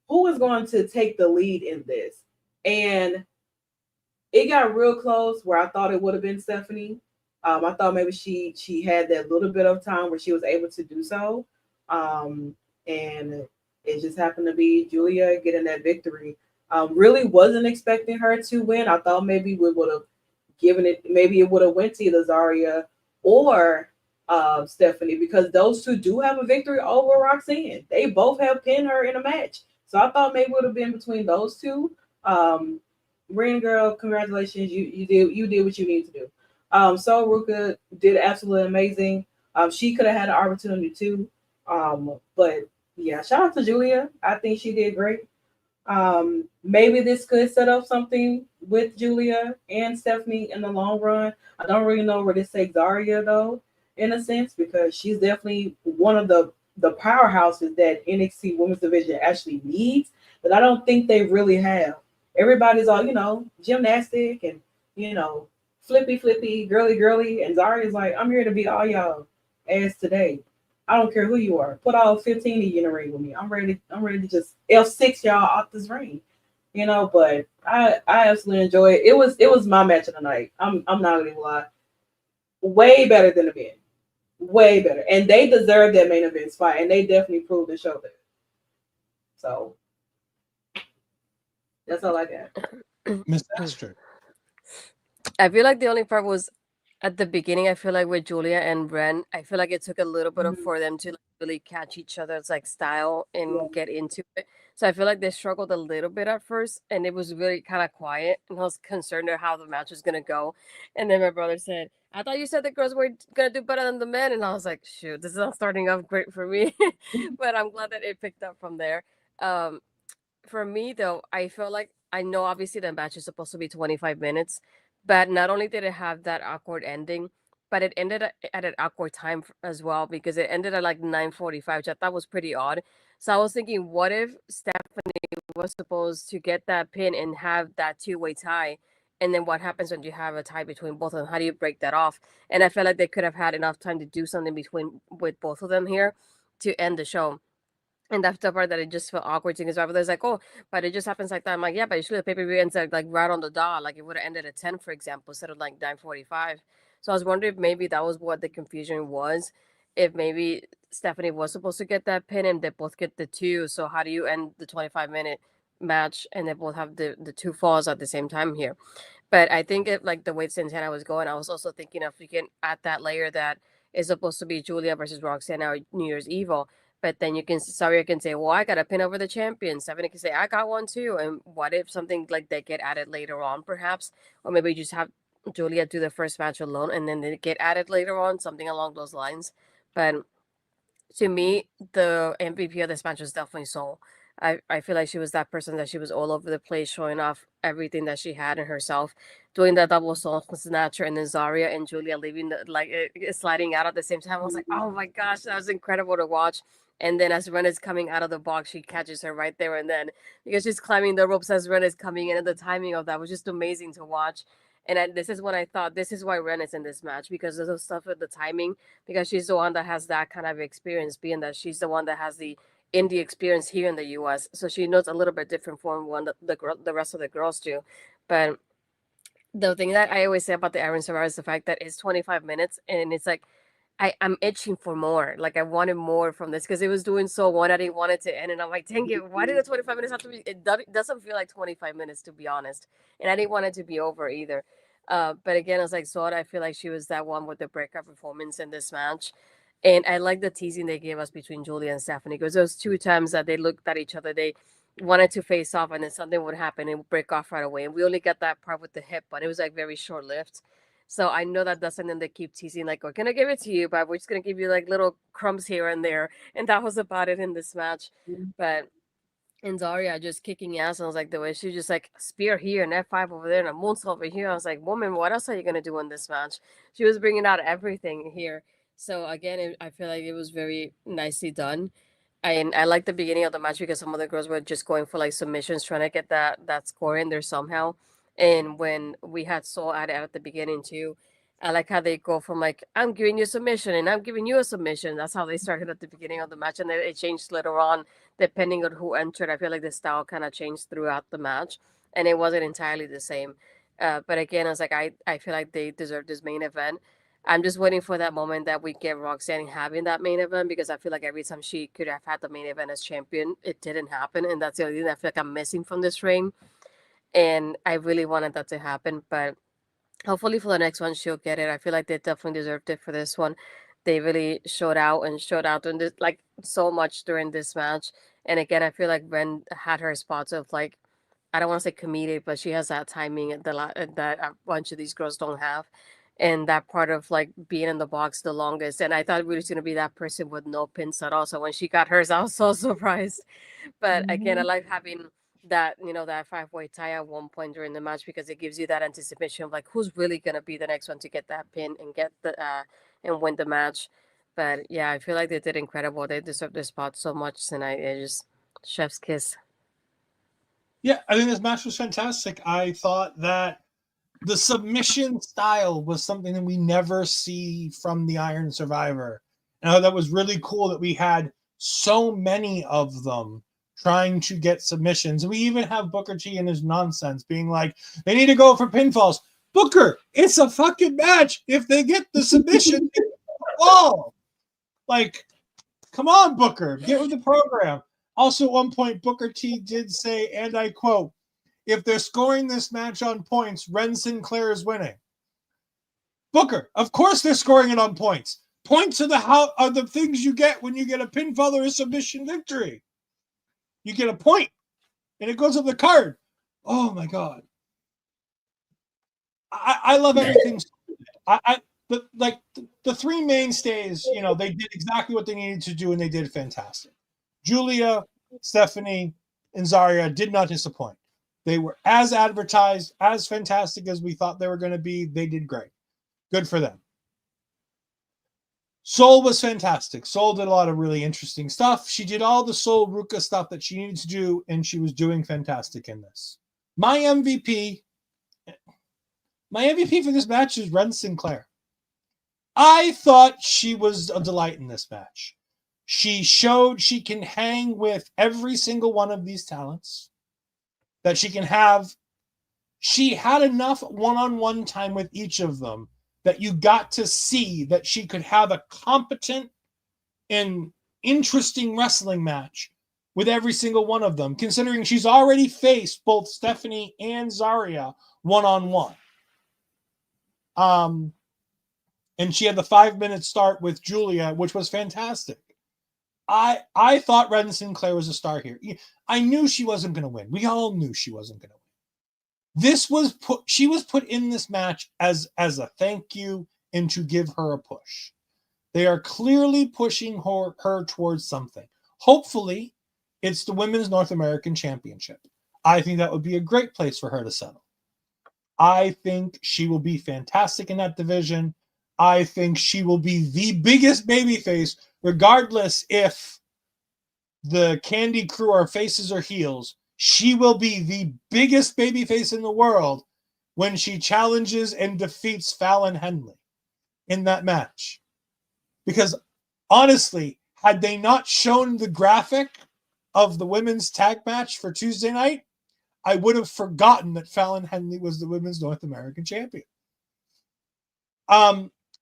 S5: Who is going to take the lead in this? And it got real close where I thought it would have been Stephanie. I thought maybe she had that little bit of time where she was able to do so. And it just happened to be Giulia getting that victory. Really wasn't expecting her to win. I thought maybe we would have given it, maybe it would have went to either Zaria or Stephanie, because those two do have a victory over Roxanne. They both have pinned her in a match. So I thought maybe it would have been between those two. Wren girl, congratulations. You did what you need to do. Sol Ruca did absolutely amazing. She could have had an opportunity too. But yeah, shout out to Giulia. I think she did great. Maybe this could set up something with Giulia and Stephanie in the long run. I don't really know where this takes Zaria though, in a sense, because she's definitely one of the powerhouses that NXT Women's Division actually needs, but I don't think they really have. Everybody's all, gymnastic and, flippy, girly, and Zaria's like, I'm here to beat all y'all ass today. I don't care who you are. Put all 15 of you in the ring with me. I'm ready to just F6 y'all off this ring. But I absolutely enjoy it. It was my match of the night. I'm not gonna lie. Way better than the men. Way better. And they deserve that main event spot, and they definitely proved and showed that. So that's all I got.
S3: Miss Astrid.
S4: I feel like the only part was at the beginning. I feel like with Giulia and Wren, I feel like it took a little bit of for them to like, really catch each other's like style and get into it. So I feel like they struggled a little bit at first, and it was really kind of quiet. And I was concerned of how the match was gonna go. And then my brother said, "I thought you said the girls were gonna do better than the men," and I was like, "Shoot, this is not starting off great for me." But I'm glad that it picked up from there. Um, for me though, I felt like I know obviously the match is supposed to be 25 minutes, but not only did it have that awkward ending, but it ended at an awkward time as well, because it ended at like 9:45, which I thought was pretty odd. So I was thinking, what if Stephanie was supposed to get that pin and have that two-way tie? And then what happens when you have a tie between both of them? How do you break that off? And I felt like they could have had enough time to do something between with both of them here to end the show. And that's the part that it just felt awkward to me. My brother's like, "Oh, but it just happens like that." I'm like, "Yeah, but usually the pay-per-view ends like right on the dot. Like it would have ended at 10, for example, instead of like 9:45." So I was wondering if maybe that was what the confusion was. If maybe Stephanie was supposed to get that pin and they both get the two. So how do you end the 25-minute match and they both have the two falls at the same time here? But I think it like the way Santana was going, I was also thinking if we can add that layer that is supposed to be Giulia versus Roxanne or New Year's Evil. But then Zaria can say, well, I got a pin over the champion. Stephanie can say, I got one too. And what if something like that get added later on, perhaps? Or maybe you just have Giulia do the first match alone, and then they get added later on, something along those lines. But to me, the MVP of this match was definitely Sol. I feel like she was that person that she was all over the place, showing off everything that she had in herself, doing the double Sol snatcher, and then Zaria and Giulia leaving sliding out at the same time. I was like, oh my gosh, that was incredible to watch. And then as Ren is coming out of the box, she catches her right there and then, because she's climbing the ropes as Ren is coming in, and the timing of that was just amazing to watch. And this is when I thought this is why Ren is in this match, because of the stuff with the timing, because she's the one that has that kind of experience, being that she's the one that has the indie experience here in the U.S. So she knows a little bit different from one the rest of the girls do. But the thing that I always say about the Iron Survivor is the fact that it's 25 minutes, and it's like I'm itching for more. Like I wanted more from this because it was doing so well. I didn't want it to end, and I'm like, dang it, why did the 25 minutes have to be? It doesn't feel like 25 minutes, to be honest. And I didn't want it to be over either. But again, I was like, so I feel like she was that one with the breakout performance in this match. And I like the teasing they gave us between Giulia and Stephanie, because those 2 times that they looked at each other, they wanted to face off, and then something would happen and break off right away. And we only got that part with the hip, but it was like very short lived. So I know that that's something they keep teasing, like, we're going to give it to you, but we're just going to give you like little crumbs here and there. And that was about it in this match. But in Zaria just kicking ass, and I was like, the way she just like spear here and F5 over there and a moonsault over here. I was like, woman, what else are you going to do in this match? She was bringing out everything here. So again, I feel like it was very nicely done. And I like the beginning of the match because some of the girls were just going for like submissions, trying to get that score in there somehow. And when we had Sol at the beginning too, I like how they go from like, I'm giving you a submission and I'm giving you a submission. That's how they started at the beginning of the match. And then it changed later on, depending on who entered. I feel like the style kind of changed throughout the match, and it wasn't entirely the same. But again, I was like, I feel like they deserve this main event. I'm just waiting for that moment that we get Roxanne having that main event, because I feel like every time she could have had the main event as champion, it didn't happen. And that's the only thing I feel like I'm missing from this reign. And I really wanted that to happen. But hopefully for the next one, she'll get it. I feel like they definitely deserved it for this one. They really showed out during this, like, so much during this match. And again, I feel like Ren had her spots of like, I don't want to say comedic, but she has that timing that a bunch of these girls don't have. And that part of like being in the box the longest. And I thought we was going to be that person with no pins at all. So when she got hers, I was so surprised. But again, I like having that, that 5-way tie at one point during the match, because it gives you that anticipation of like, who's really going to be the next one to get that pin and get and win the match. But yeah, I feel like they did incredible. They deserved their spot so much tonight. It just chef's kiss.
S3: Yeah, I think this match was fantastic. I thought that the submission style was something that we never see from the Iron Survivor. And I thought that was really cool that we had so many of them trying to get submissions. And we even have Booker T and his nonsense being like, they need to go for pinfalls. Booker, it's a fucking match. If they get the submission, fall. Like, come on, Booker, get with the program. Also, at one point, Booker T did say, and I quote, if they're scoring this match on points, Wren Sinclair is winning. Booker, of course they're scoring it on points. Points are the things you get when you get a pinfall or a submission victory. You get a point, and it goes up the card. Oh my God. I love everything. The 3 mainstays, they did exactly what they needed to do, and they did fantastic. Giulia, Stephanie, and Zaria did not disappoint. They were as advertised, as fantastic as we thought they were going to be. They did great. Good for them. Sol was fantastic. Sol did a lot of really interesting stuff. She did all the Sol Ruca stuff that she needed to do, and she was doing fantastic in this. My MVP for this match is Wren Sinclair. I thought she was a delight in this match. She showed she can hang with every single one of these talents, that she can have. She had enough one-on-one time with each of them that you got to see that she could have a competent and interesting wrestling match with every single one of them, considering she's already faced both Stephanie and Zaria one-on-one. And she had the 5-minute start with Giulia, which was fantastic. I thought Wren Sinclair was a star here. I knew she wasn't going to win. We all knew she wasn't going to win. She was put in this match as a thank you and to give her a push. They are clearly pushing her towards something. Hopefully, it's the Women's North American Championship. I think that would be a great place for her to settle. I think she will be fantastic in that division. I think she will be the biggest babyface, regardless if the Candy Crew are faces or heels. She will be the biggest babyface in the world when she challenges and defeats Fallon Henley in that match. Because honestly, had they not shown the graphic of the women's tag match for Tuesday night, I would have forgotten that Fallon Henley was the Women's North American Champion.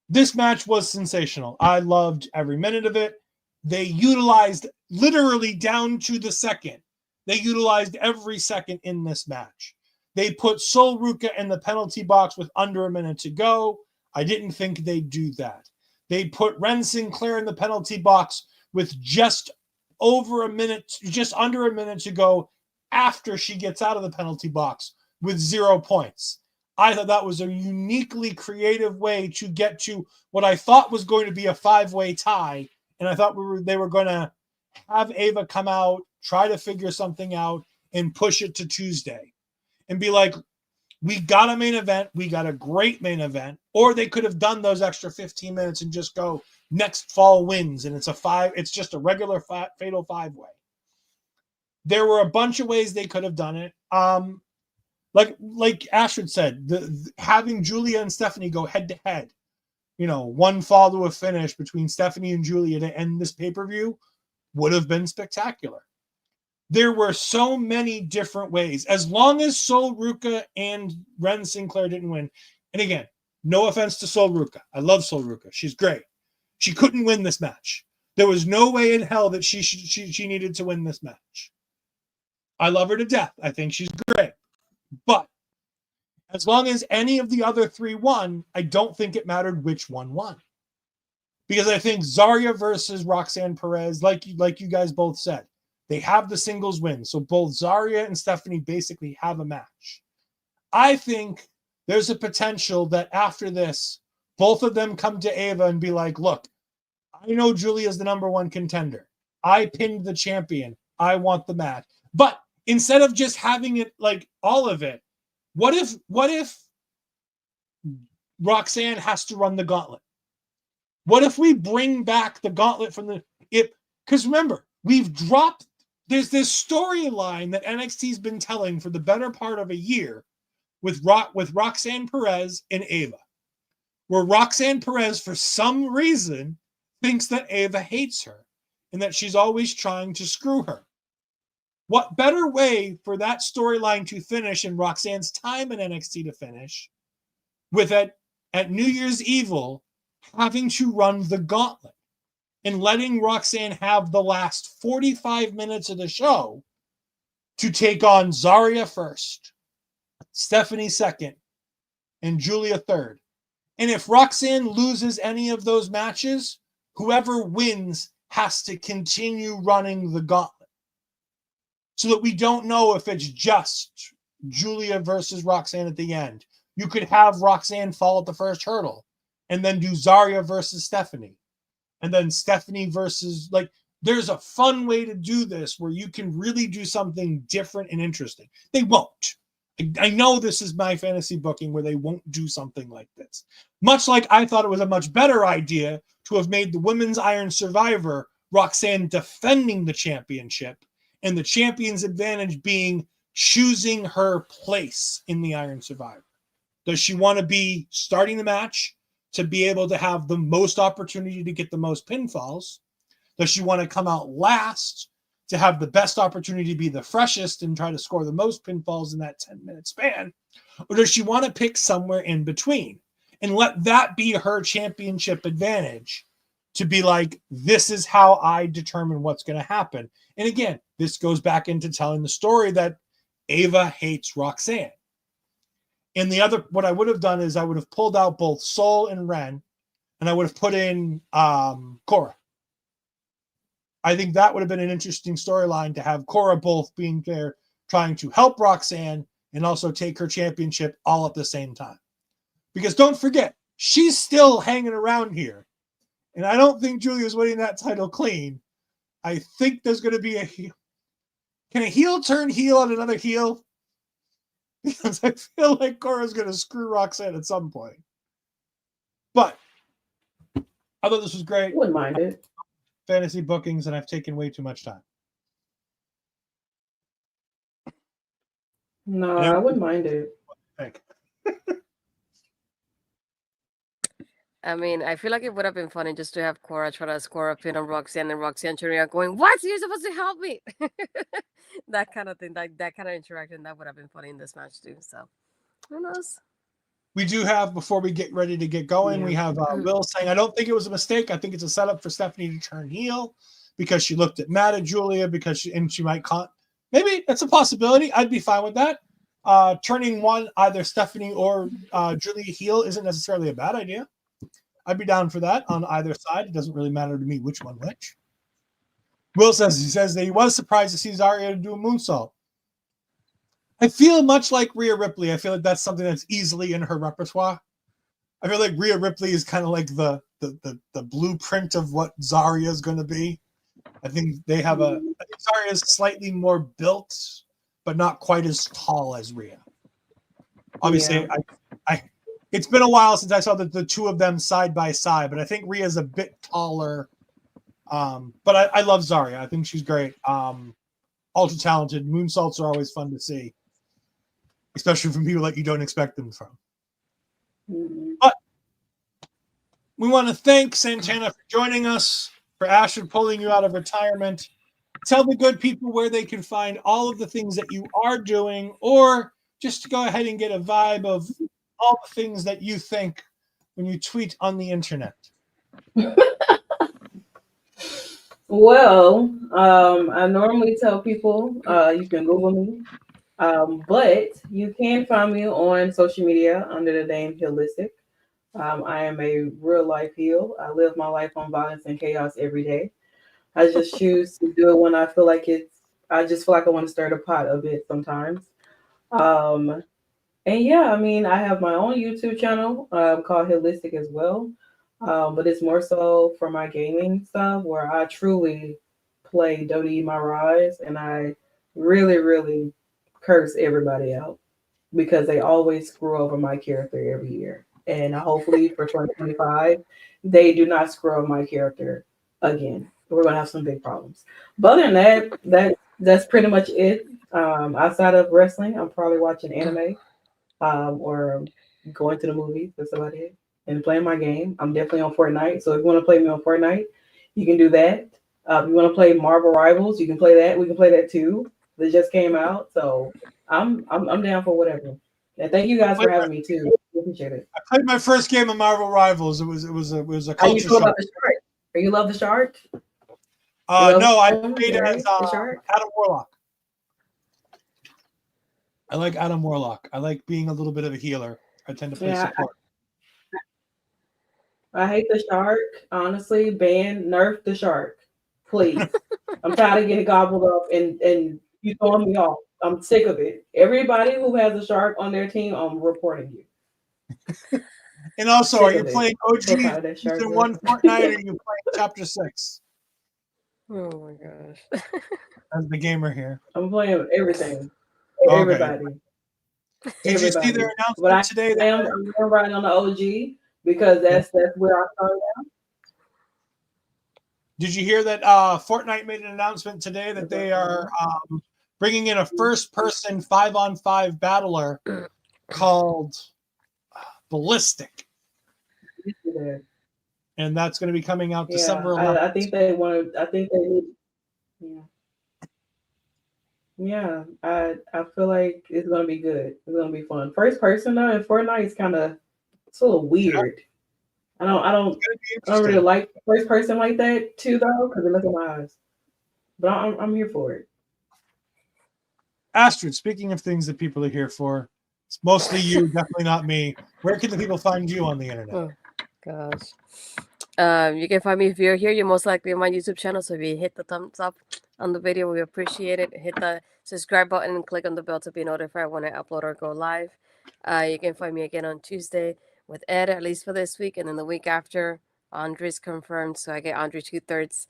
S3: This match was sensational. I loved every minute of it. They utilized, literally down to the second, they utilized every second in this match. They put Sol Ruca in the penalty box with under a minute to go. I didn't think they'd do that. They put Wren Sinclair in the penalty box with just under a minute to go after she gets out of the penalty box with 0 points. I thought that was a uniquely creative way to get to what I thought was going to be a 5-way tie. And I thought they were going to have Ava come out, try to figure something out, and push it to Tuesday. And be like, we got a main event. We got a great main event. Or they could have done those extra 15 minutes and just go, next fall wins. And it's just a regular fatal 5-way. There were a bunch of ways they could have done it. Like Ashford said, having Giulia and Stephanie go head to head, one fall to a finish between Stephanie and Giulia to end this pay-per-view would have been spectacular. There were so many different ways. As long as Sol Ruca and Wren Sinclair didn't win, and again, no offense to Sol Ruca. I love Sol Ruca. She's great. She couldn't win this match. There was no way in hell that she needed to win this match. I love her to death. I think she's great. But as long as any of the other 3 won, I don't think it mattered which one won. Because I think Zaria versus Roxanne Perez, like you guys both said, they have the singles win. So both Zaria and Stephanie basically have a match. I think there's a potential that after this, both of them come to Ava and be like, look, I know Giulia's the number 1 contender. I pinned the champion. I want the match. But instead of just having it like all of it, what if Roxanne has to run the gauntlet? What if we bring back the gauntlet from because remember, there's this storyline that NXT's been telling for the better part of a year with Roxanne Perez and Ava, where Roxanne Perez, for some reason, thinks that Ava hates her and that she's always trying to screw her. What better way for that storyline to finish in Roxanne's time in NXT to finish with at New Year's Evil having to run the gauntlet and letting Roxanne have the last 45 minutes of the show to take on Zaria first, Stephanie second, and Giulia third. And if Roxanne loses any of those matches, whoever wins has to continue running the gauntlet. So that we don't know if it's just Giulia versus Roxanne at the end. You could have Roxanne fall at the first hurdle and then do Zaria versus Stephanie. And then Stephanie versus, there's a fun way to do this where you can really do something different and interesting. They won't. I know this is my fantasy booking where they won't do something like this. Much like I thought it was a much better idea to have made the Women's Iron Survivor Roxanne defending the championship, and the champion's advantage being choosing her place in the Iron Survivor. Does she want to be starting the match to be able to have the most opportunity to get the most pinfalls? Does she want to come out last to have the best opportunity to be the freshest and try to score the most pinfalls in that 10-minute span? Or does she want to pick somewhere in between and let that be her championship advantage to be like, this is how I determine what's going to happen? And again, this goes back into telling the story that Ava hates Roxanne. And what I would have done is I would have pulled out both Sol and Wren, and I would have put in Cora. I think that would have been an interesting storyline to have Cora both being there trying to help Roxanne and also take her championship all at the same time. Because don't forget, she's still hanging around here. And I don't think Giulia's winning that title clean. I think there's going to be a heel. Can a heel turn heel on another heel? Because I feel like Cora's going to screw Roxanne at some point. But I thought this was great.
S5: Wouldn't mind it.
S3: Fantasy bookings, and I've taken way too much time.
S5: No, I wouldn't mind it.
S4: I mean, I feel like it would have been funny just to have Cora try to score a pin on Roxanne and Roxanne turning around going, "What? You're supposed to help me!" That kind of thing, that kind of interaction, that would have been funny in this match too. So, who knows?
S3: We do have, before we get ready to get going, we have Will saying, I don't think it was a mistake. I think it's a setup for Stephanie to turn heel because she looked mad at Giulia because she might maybe that's a possibility. I'd be fine with that. Turning one, either Stephanie or Giulia heel isn't necessarily a bad idea. I'd be down for that on either side. It doesn't really matter to me which one which. Will says that he was surprised to see Zaria do a moonsault. I feel much like Rhea Ripley. I feel like that's something that's easily in her repertoire. I feel like Rhea Ripley is kind of like the blueprint of what Zaria is going to be. I think they have I think Zaria is slightly more built, but not quite as tall as Rhea. Obviously, it's been a while since I saw the two of them side by side, but I think Rhea's a bit taller. But I love Zaria. I think she's great. Ultra talented. Moonsaults are always fun to see, especially from people that you don't expect them from. Mm-hmm. But we want to thank Santana for joining us, for Ashford pulling you out of retirement. Tell the good people where they can find all of the things that you are doing, or just to go ahead and get a vibe of all the things that you think when you tweet on the internet.
S5: Well, I normally tell people you can Google me, but you can find me on social media under the name Heelistic. I am a real life heel. I live my life on violence and chaos every day. I just choose to do it when I feel like I just feel like I want to stir the pot a bit sometimes. And yeah, I mean, I have my own YouTube channel called Heelistic as well. But it's more so for my gaming stuff where I truly play Don't Eat My Rise, and I really, really curse everybody out because they always screw over my character every year. And hopefully for 2025, they do not screw over my character again. We're gonna have some big problems. But other than that's pretty much it. Outside of wrestling, I'm probably watching anime or going to the movies. That's about it. And playing my game. I'm definitely on Fortnite. So if you want to play me on Fortnite, you can do that. If you want to play Marvel Rivals, you can play that. We can play that too. That just came out. So I'm down for whatever. And thank you guys for having me too. Appreciate it.
S3: I played my first game of Marvel Rivals. It was a culture
S5: How you feel
S3: shock.
S5: about the shark? Are you love the shark?
S3: No, I played as Adam Warlock. I like Adam Warlock. I like being a little bit of a healer. I tend to play support.
S5: I hate the shark. Honestly, nerf the shark. Please. I'm tired of getting gobbled up and you throwing me off. I'm sick of it. Everybody who has a shark on their team, I'm reporting you.
S3: And also, are you playing OG Season 1 Fortnite or are you playing Chapter 6?
S4: Oh my gosh.
S3: As the gamer here.
S5: I'm playing everything.
S3: Okay.
S5: Everybody.
S3: Did you see their announcement today?
S5: I'm riding on the OG because that's where I started out.
S3: Did you hear that Fortnite made an announcement today that they are bringing in a first-person 5-on-5 battler called Ballistic? And that's going to be coming out December 11th.
S5: I think they want to. I think they need. Yeah, I feel like it's gonna be good. It's gonna be fun. First person though, in Fortnite is it's a little weird. Yeah. I don't really like first person like that too though, because it looks in my eyes. But I'm here for it.
S3: Astrid, speaking of things that people are here for, it's mostly you, definitely not me. Where can the people find you on the internet?
S4: Oh gosh. You can find me if you're here. You're most likely on my YouTube channel. So if you hit the thumbs up on the video, we appreciate it. Hit the subscribe button and click on the bell to be notified when I upload or go live. You can find me again on Tuesday with Ed, at least for this week, and then the week after, Andre's confirmed. So I get Andre 2/3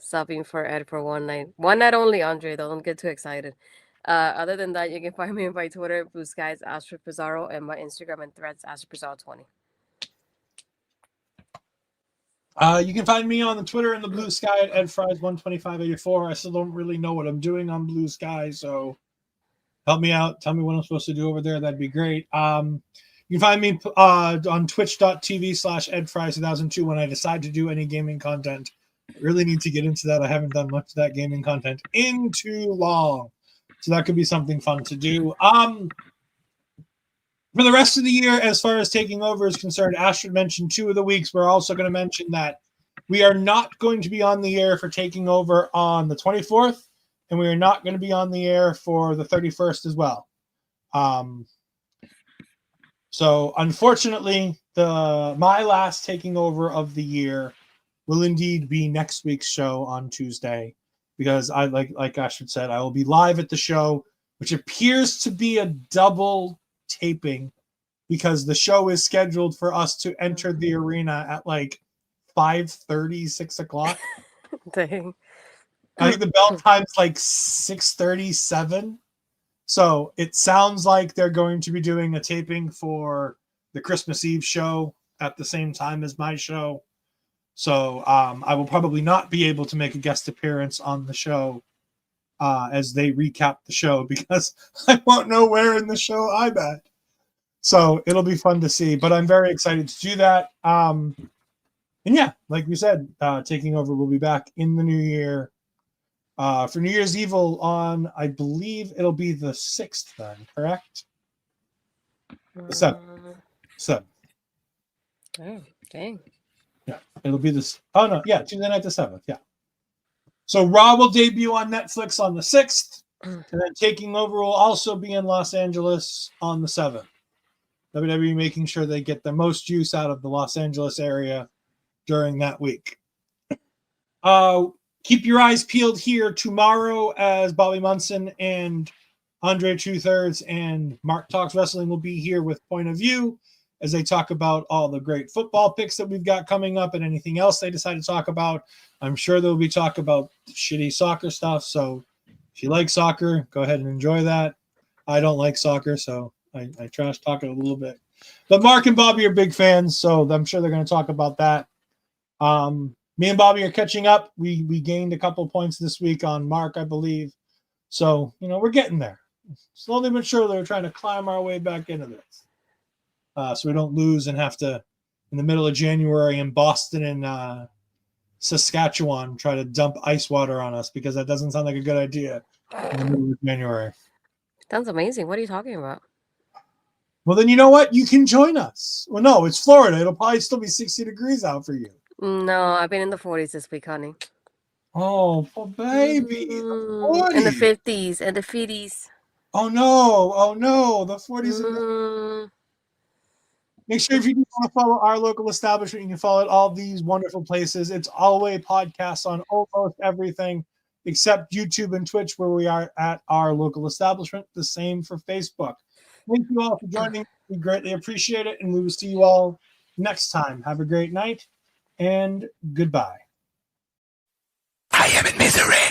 S4: subbing for Ed for one night. One night only, Andre. Don't get too excited. Other than that, you can find me on my Twitter, Blue Skies, Astrid Pizarro, and my Instagram and Threads, Astrid Pizarro 20.
S3: You can find me on the Twitter and the Blue Sky at edfries12584. I still don't really know what I'm doing on Blue Sky, so help me out. Tell me what I'm supposed to do over there. That'd be great. You can find me on twitch.tv/edfries2002 when I decide to do any gaming content. I really need to get into that. I haven't done much of that gaming content in too long. So that could be something fun to do. For the rest of the year, as far as taking over is concerned, Astrid mentioned 2 of the weeks. We're also going to mention that we are not going to be on the air for taking over on the 24th, and we are not going to be on the air for the 31st as well. So unfortunately, my last taking over of the year will indeed be next week's show on Tuesday, because I like Astrid said, I will be live at the show, which appears to be a double taping, because the show is scheduled for us to enter the arena at like 5:30, 6 o'clock.
S4: Dang.
S3: I think the bell time's like 6:37. So it sounds like they're going to be doing a taping for the Christmas Eve show at the same time as my show. So I will probably not be able to make a guest appearance on the show as they recap the show, because I won't know where in the show I'm at. So it'll be fun to see, but I'm very excited to do that. And yeah, like we said, taking over will be back in the new year for New Year's Evil on, I believe it'll be the 6th then, correct? The 7th. 7th.
S4: Oh, dang.
S3: Yeah, it'll be this. Oh no, yeah, Tuesday night the 7th. Yeah. So Raw will debut on Netflix on the 6th, and then taking over will also be in Los Angeles on the 7th. WWE making sure they get the most use out of the Los Angeles area during that week. Keep your eyes peeled here tomorrow, as Bobby Munson and Andre 2/3 and Mark Talks Wrestling will be here with Point of View as they talk about all the great football picks that we've got coming up and anything else they decide to talk about. I'm sure there'll be talk about shitty soccer stuff. So if you like soccer, go ahead and enjoy that. I don't like soccer, so I trash talk it a little bit. But Mark and Bobby are big fans, so I'm sure they're going to talk about that. Me and Bobby are catching up. We gained a couple points this week on Mark, I believe. So, we're getting there. Slowly but surely, we're trying to climb our way back into this. So we don't lose and have to, in the middle of January in Boston and Saskatchewan, try to dump ice water on us, because that doesn't sound like a good idea in the middle of January.
S4: Sounds amazing. What are you talking about?
S3: Well, then you know what? You can join us. Well, no, it's Florida. It'll probably still be 60 degrees out for you.
S4: No, I've been in the 40s this week, honey.
S3: Oh, baby.
S4: In the 50s and the 50s.
S3: Oh, no. The 40s. Make sure if you do want to follow our local establishment, you can follow all these wonderful places. It's Alway Podcasts on almost everything except YouTube and Twitch, where we are at our local establishment. The same for Facebook. Thank you all for joining. We greatly appreciate it, and we will see you all next time. Have a great night, and goodbye.
S1: I am in misery.